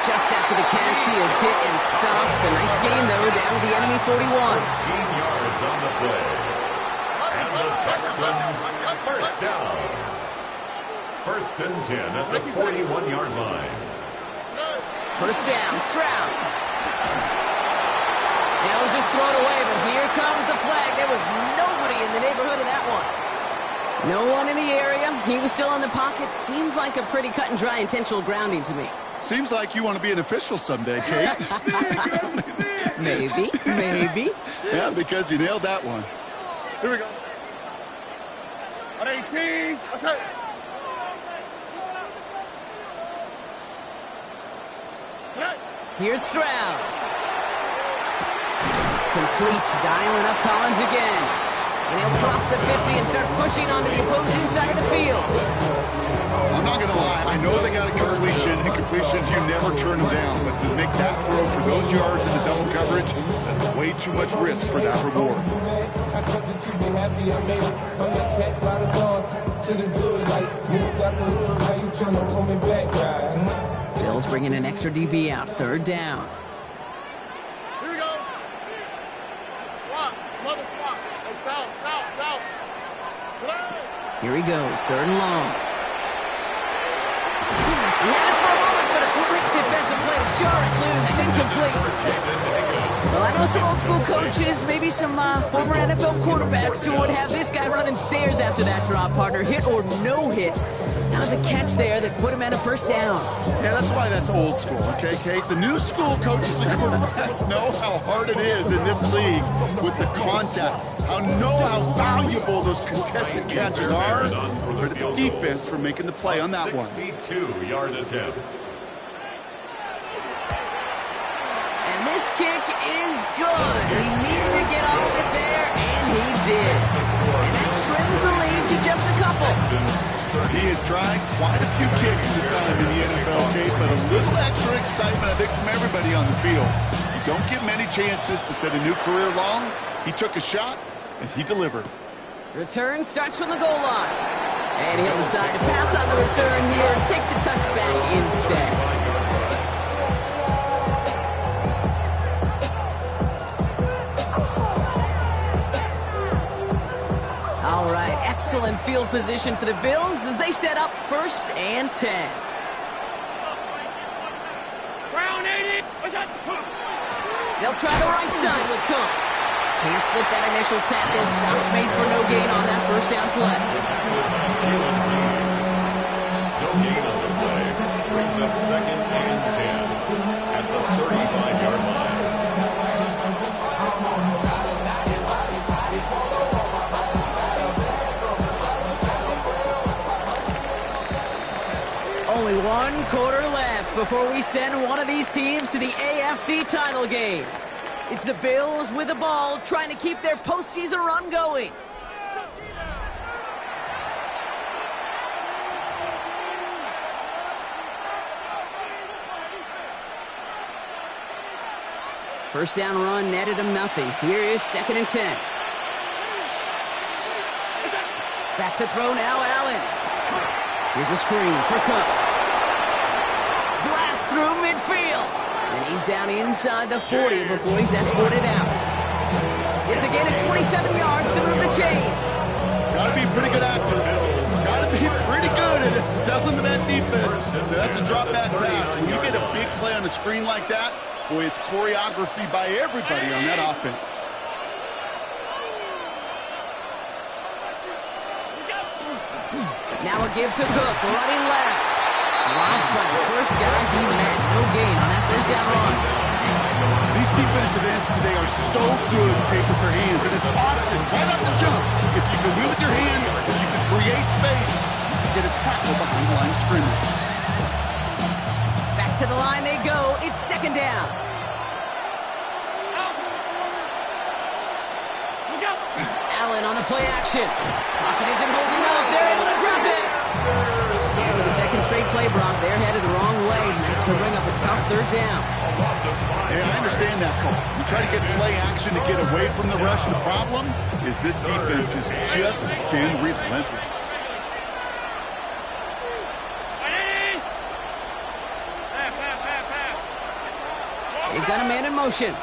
Just after the catch, he is hit and stopped. A nice gain, though, down to the enemy 41. 14 yards on the play. And the Texans, first down. First and 10 at the 41-yard line. First down, Stroud. He'll just throw it away, but here comes the flag. There was nobody in the neighborhood of that one. No one in the area. He was still in the pocket. Seems like a pretty cut-and-dry intentional grounding to me. Seems like you want to be an official someday, Kate. Maybe, maybe. Yeah, because you nailed that one. Here we go. On 18. What's up? Here's Stroud. Completes, dialing up Collins again. And he'll cross the 50 and start pushing onto the opposing side of the field. I'm not going to lie. I know they got a completion, and completions, you never turn them down. But to make that throw for those yards in the double coverage, that's way too much risk for that reward. Bills bringing an extra DB out. Third down. Here we go. Swap. Mother swap. Hey, south. Here he goes. Third and long. He had it for a moment, but a great defensive play to jar it loose. Incomplete. Well, I know some old school coaches, maybe some former NFL quarterbacks who would have this guy running stairs after that drop, partner. Hit or no hit. That was a catch there that put him at a first down. Yeah, that's why that's old school, okay, Kate? The new school coaches and quarterbacks know how hard it is in this league with the contact. How valuable those contested catches are. For the defense for making the play on that one. 62-yard attempt. And this kick is good. He needed to get all of it there, and he did. And that trims the lead to just a couple. He has tried quite a few kicks this time in the NFL, Kate, but a little extra excitement, I think, from everybody on the field. You don't get many chances to set a new career long. He took a shot, and he delivered. Return starts from the goal line. And he'll decide to pass on the return here and take the touchback instead. All right, excellent field position for the Bills as they set up first and 10. Brown 80. What's that? They'll try the right side with Cook. Can't slip that initial tackle. Stops made for no gain on that first down play. No gain on the play. Brings up second and 10 at the 35-yard line. Only 1 quarter left before we send one of these teams to the AFC title game. It's the Bills with the ball, trying to keep their postseason run going. First down run netted him nothing. Here is second and 10. Back to throw now, Allen. Here's a screen for Cook. Blast through midfield. And he's down inside the 40 before he's escorted out. It's a gain of 27 yards to move the chains. Got to be a pretty good actor. Got to be pretty good at selling to that defense. That's a drop back pass. When you get a big play on a screen like that, boy, it's choreography by everybody on that offense. Now a give to Cook, running left. Drops by the first guy he met. No gain on that first down run. These defensive ends today are so good, Kate, with their hands, and it's often right off the jump. If you can win with your hands, if you can create space, you can get a tackle behind the line of scrimmage. Back to the line they go. It's second down. Allen on the play action. Pocket isn't holding up. They're able to drop it. And for the second straight play, Brock, they're headed the wrong way. And that's going to bring up a tough third down. Yeah, I understand that call. You try to get play action to get away from the rush. The problem is this defense has just been relentless. got a man in motion.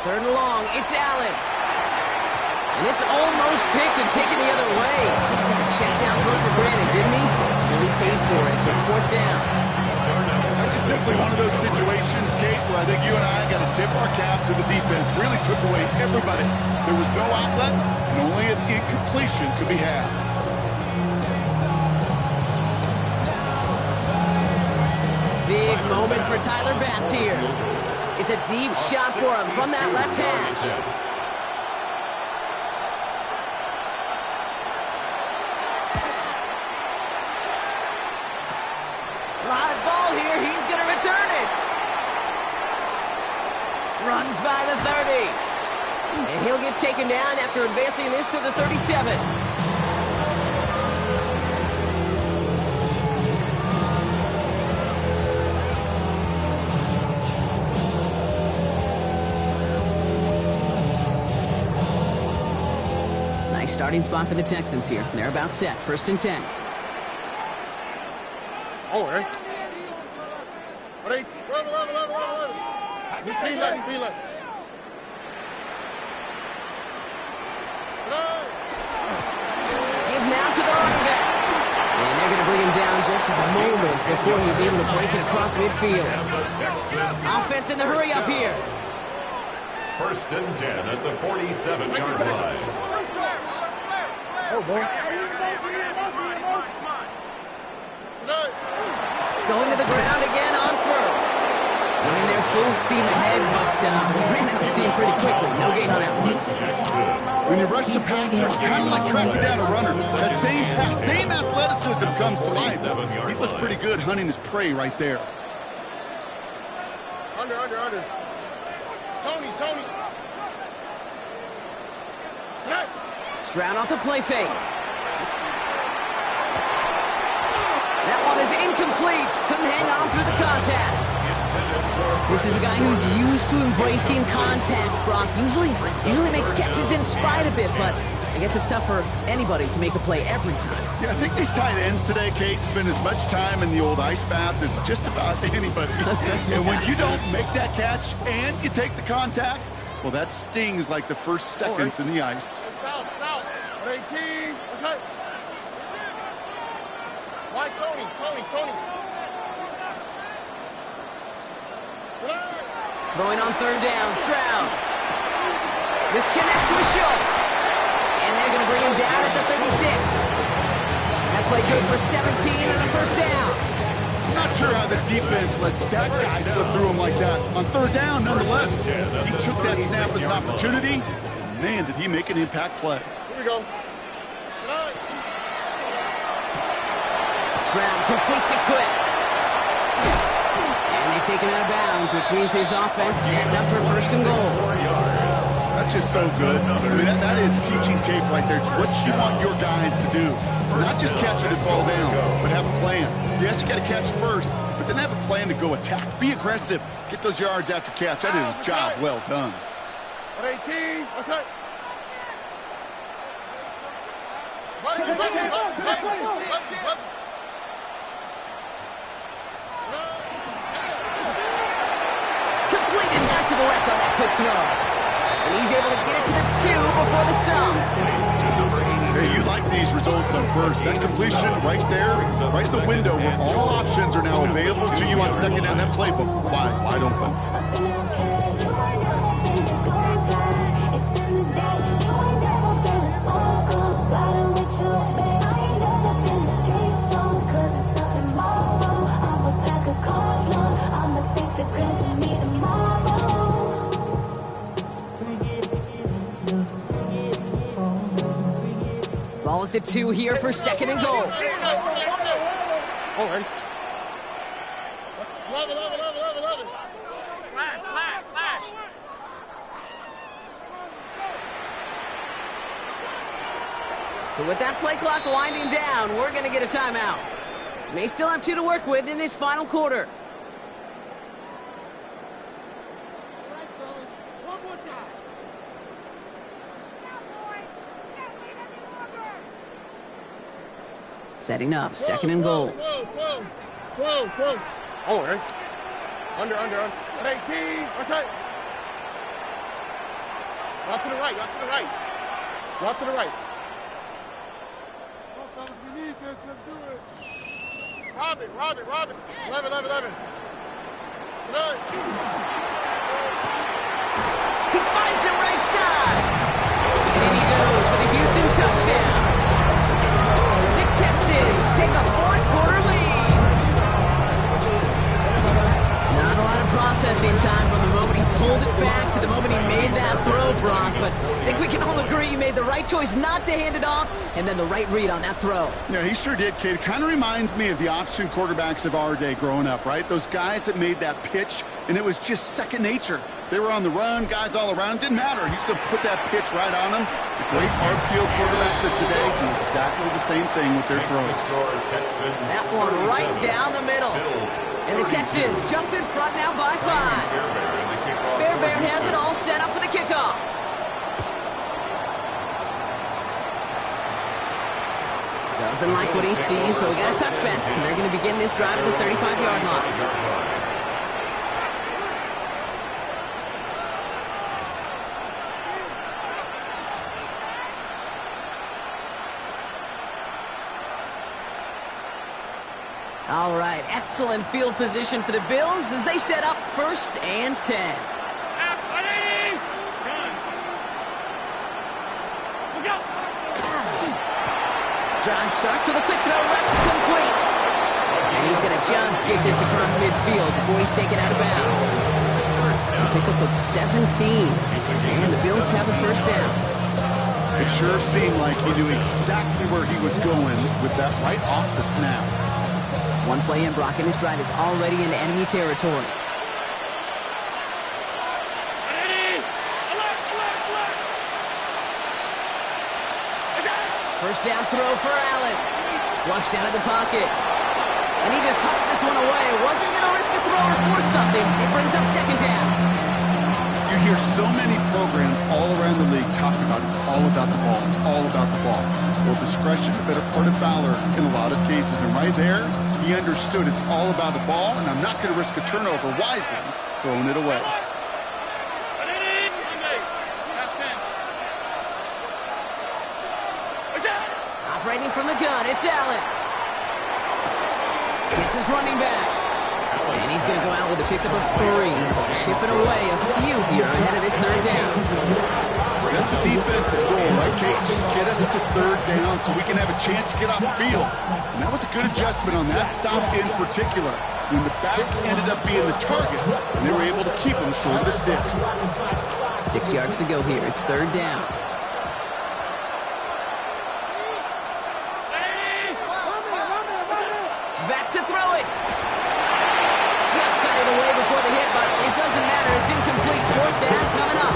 Third and long, it's Allen. And it's almost picked and taken the other way. Check down throw for granted, didn't he? Really paid for it. It's fourth down. That's just simply one of those situations, Kate, where I think you and I got to tip our cap to the defense. Really took away everybody. There was no outlet, and only an incompletion could be had. Big moment for Tyler Bass here. It's a deep shot for him from that left hash. Live ball here. He's going to return it. Runs by the 30. And he'll get taken down after advancing this to the 37. Nice starting spot for the Texans here. They're about set. First and 10. Oh, right. Ready? Speed left. Give now to the running back. And they're going to bring him down just a moment before he's able to break it across midfield. Offense in the hurry up here. First and 10 at the 47-yard line. Oh, boy. Going to the ground again on first. Running their full steam ahead, but ran out of steam pretty quickly. No gain on that one. When you rush the passer, it's kind of like tracking down a runner. That same athleticism comes to life. He looked pretty good hunting his prey right there. Under. Tony. Stroud off the play fake. That one is incomplete. Couldn't hang on through the contact. This is a guy who's used to embracing contact, Brock. Usually makes catches in spite of it, but I guess it's tough for anybody to make a play every time. Yeah, I think these tight ends today, Kate, spend as much time in the old ice bath as just about anybody. And when you don't make that catch and you take the contact, well, that stings like the first seconds in the ice. South. 18. What's that? Why Tony? Throwing on third down, Stroud. This connects with Schultz. And they're going to bring him down at the 36. That play good for 17 and a first down. I'm not sure how this defense let that guy slip through him like that. On third down, nonetheless, he took that snap as an opportunity. Man, did he make an impact play. Here we go. Stroud completes it quick. And they take him out of bounds, which means his offense setting up for first and goal. That's just so good. I mean, that is teaching tape right there. It's what you want your guys to do. So not just catch it and fall down, but have a plan. Yes, you got to catch first, but then have a plan to go attack. Be aggressive. Get those yards after catch. That is a job well done. 18. What's that? Completed back to the left on that quick throw. And he's able to get it to the 2 before the stop. Hey, you like these results on first. That completion right there, right in the window where all options are now available to you on second down. That playbook wide open. Ball at the 2 here for second and goal. All right. Love it. Flash. So with that play clock winding down, we're going to get a timeout. May still have 2 to work with in this final quarter. Setting up, second and goal. 12. Oh, right. Under. At 18. What's that? Go to the right. Go to the right. Go to the right. Come on, fellas. We need this. Let's do it. Robin. 11. Good. He finds him right side. And he goes for the Houston touchdown. The Texans take a fourth-quarter lead. Not a lot of processing time from the moment he pulled it back to the moment he made that throw, Brock. But I think we can all agree he made the right choice not to hand it off, and then the right read on that throw. Yeah, he sure did, kid. Kind of reminds me of the option quarterbacks of our day growing up, right? Those guys that made that pitch, and it was just second nature. They were on the run, guys all around. Didn't matter. He's going to put that pitch right on them. The great RPO quarterbacks of today do exactly the same thing with their throws. That one right down the middle. And the Texans jump in front now by 5. Fairbairn has it all set up for the kickoff. Doesn't like what he sees, so he got a touchback. And they're going to begin this drive at the 35-yard line. All right, excellent field position for the Bills as they set up 1st and 10. Drive start to the quick throw left, complete. And he's going to just get this across midfield before he's taken out of bounds. Pickup of 17, and the Bills have a first down. It sure seemed like he knew exactly where he was going with that right off the snap. One play in, Brock, and this drive is already into enemy territory. First down throw for Allen. Flushed out of the pocket. And he just hucks this one away. Wasn't going to risk a throw or force something. It brings up 2nd down. You hear so many programs all around the league talking about it's all about the ball. It's all about the ball. Well, discretion, the better part of valor in a lot of cases. And right there, he understood it's all about the ball, and I'm not going to risk a turnover wisely, throwing it away. Operating from the gun, it's Allen. It's his running back. And he's going to go out with a pickup of 3. So shipping away a few here ahead of this 3rd down. That's the defense's goal, right, Kate? Just get us to 3rd down so we can have a chance to get off the field. And that was a good adjustment on that stop in particular, when the back ended up being the target, and they were able to keep him short of the sticks. 6 yards to go here. It's 3rd down. Back to throw it. Just got it away before the hit, but it doesn't matter. It's incomplete. 4th down coming up.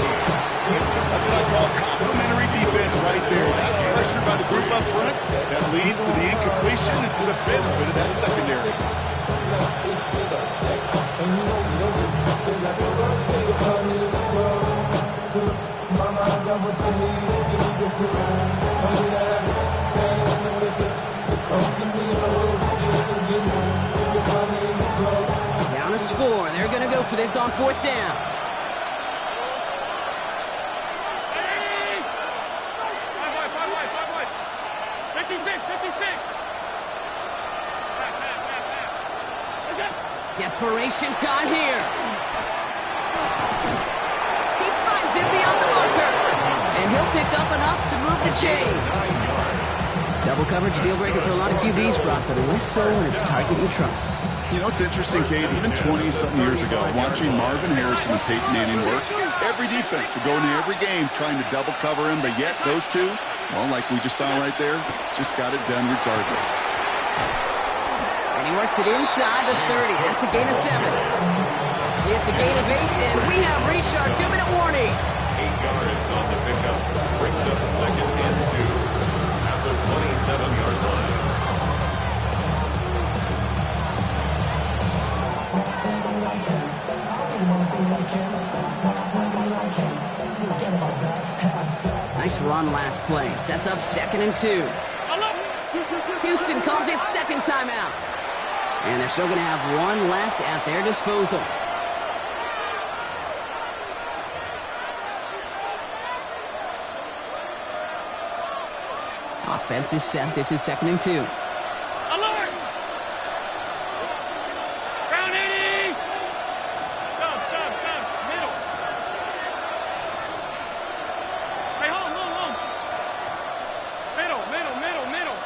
That's what I call complimentary defense right there. That pressure by the group up front, that leads to the incompletion and to the benefit of that secondary. Down a score. They're going to go for this on 4th down. Desperation time here. He finds him beyond the marker. And he'll pick up enough to move the chains. Double coverage deal breaker for a lot of QBs, Brock, but less so when it's a target you trust. You know, it's interesting, Kate, even 20-something years ago, watching Marvin Harrison and Peyton Manning work, every defense would go into every game trying to double cover him, but yet those two, well, like we just saw right there, just got it done regardless. And he works it inside the 30. That's a gain of 7. It's a gain of 8, and we have reached our 2-minute warning. 8 yards on the pickup. Brings up 2nd and 2 at the 27-yard line. Nice run last play. Sets up 2nd and 2. Houston calls it 2nd timeout. And they're still going to have one left at their disposal. Offense is set. This is 2nd and 2. Alert! Round 80! Stop. Middle. Hey, hold. Middle.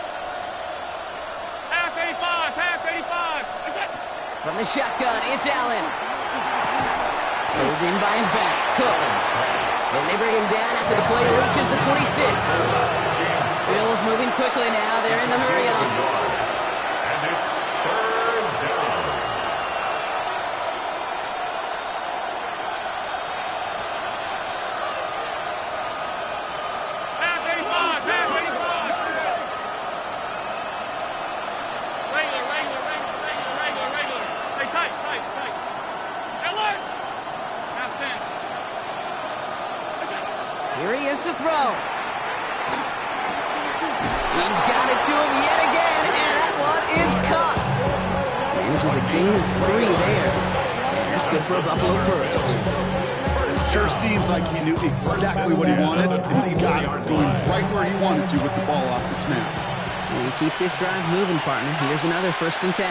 Half 85. Is that? From the shotgun, it's Allen. Pulled in by his back. Cook. And they bring him down after the play reaches the 26. Bills moving quickly now. They're in the hurry-up. And it's 3rd down. Half 85. Regular. Hey, tight. Alert! Half 10. Here he is to throw. He's got it to him yet again, and that one is caught. Manages a gain of 3 there. And that's good for a Buffalo first. Sure seems like he knew exactly what he wanted, and he got it going right where he wanted to with the ball off the snap. And keep this drive moving, partner. Here's another 1st and 10.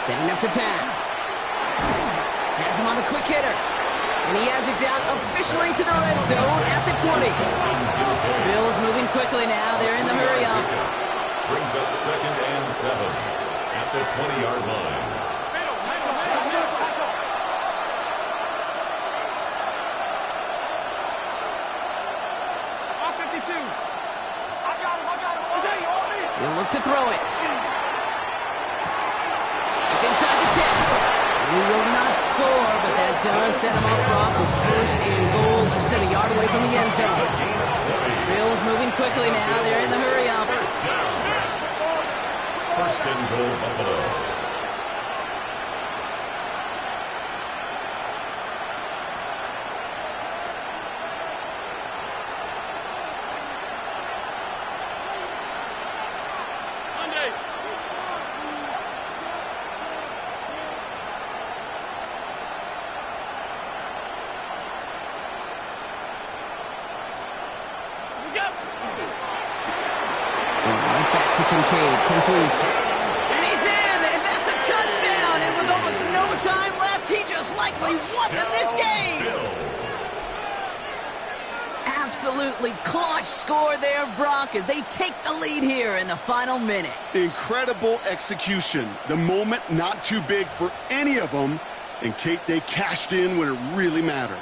Setting up to pass. Has him on the quick hitter. And he has it down officially to the red zone at the 20. Bills moving quickly now. They're in the hurry-up. Brings up 2nd and 7 at the 20-yard line. Off 52. I got him. He'll look to throw it. It's inside the 10. He will not score, but that does set him up Brock with 1st and goal, less than a yard away from the end zone. Bills moving quickly now. They're in the hurry-up. 1st and goal, Buffalo. Right back to Kincaid, complete. And he's in, and that's a touchdown. And with almost no time left, he just likely won them this game. Absolutely clutch score there, Brock, as they take the lead here in the final minutes. Incredible execution. The moment not too big for any of them, and Kate, they cashed in when it really mattered.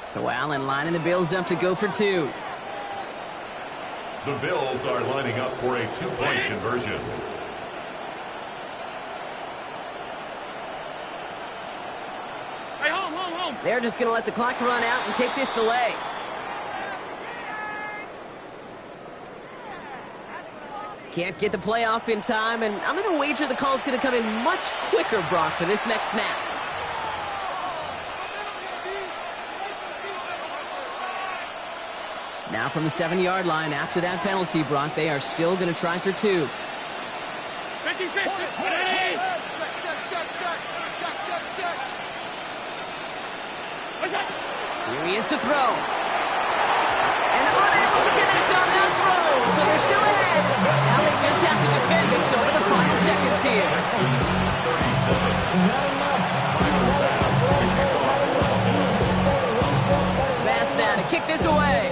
So Allen lining the Bills up to go for 2. The Bills are lining up for a 2-point conversion. Hey, home. They're just going to let the clock run out and take this delay. Can't get the play off in time, and I'm going to wager the call's going to come in much quicker, Brock, for this next snap. Now from the 7-yard line, after that penalty, Brock, they are still going to try for 2. 56. Check. Here he is to throw. And unable to connect on that throw, so they're still ahead. Now they just have to defend it over the final seconds here. Pass now to kick this away.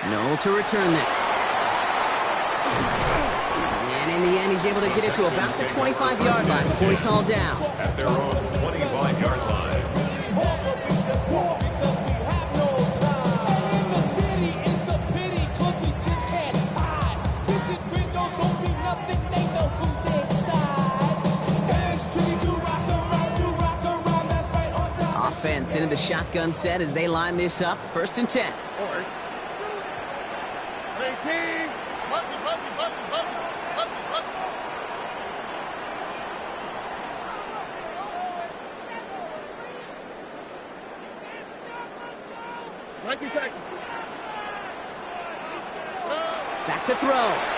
Noel to return this. And in the end, he's able to get it to about the 25-yard line before he's hauled down. At their own 25-yard line. Offense into the shotgun set as they line this up. 1st and 10. 18. Taxi. Back to throw.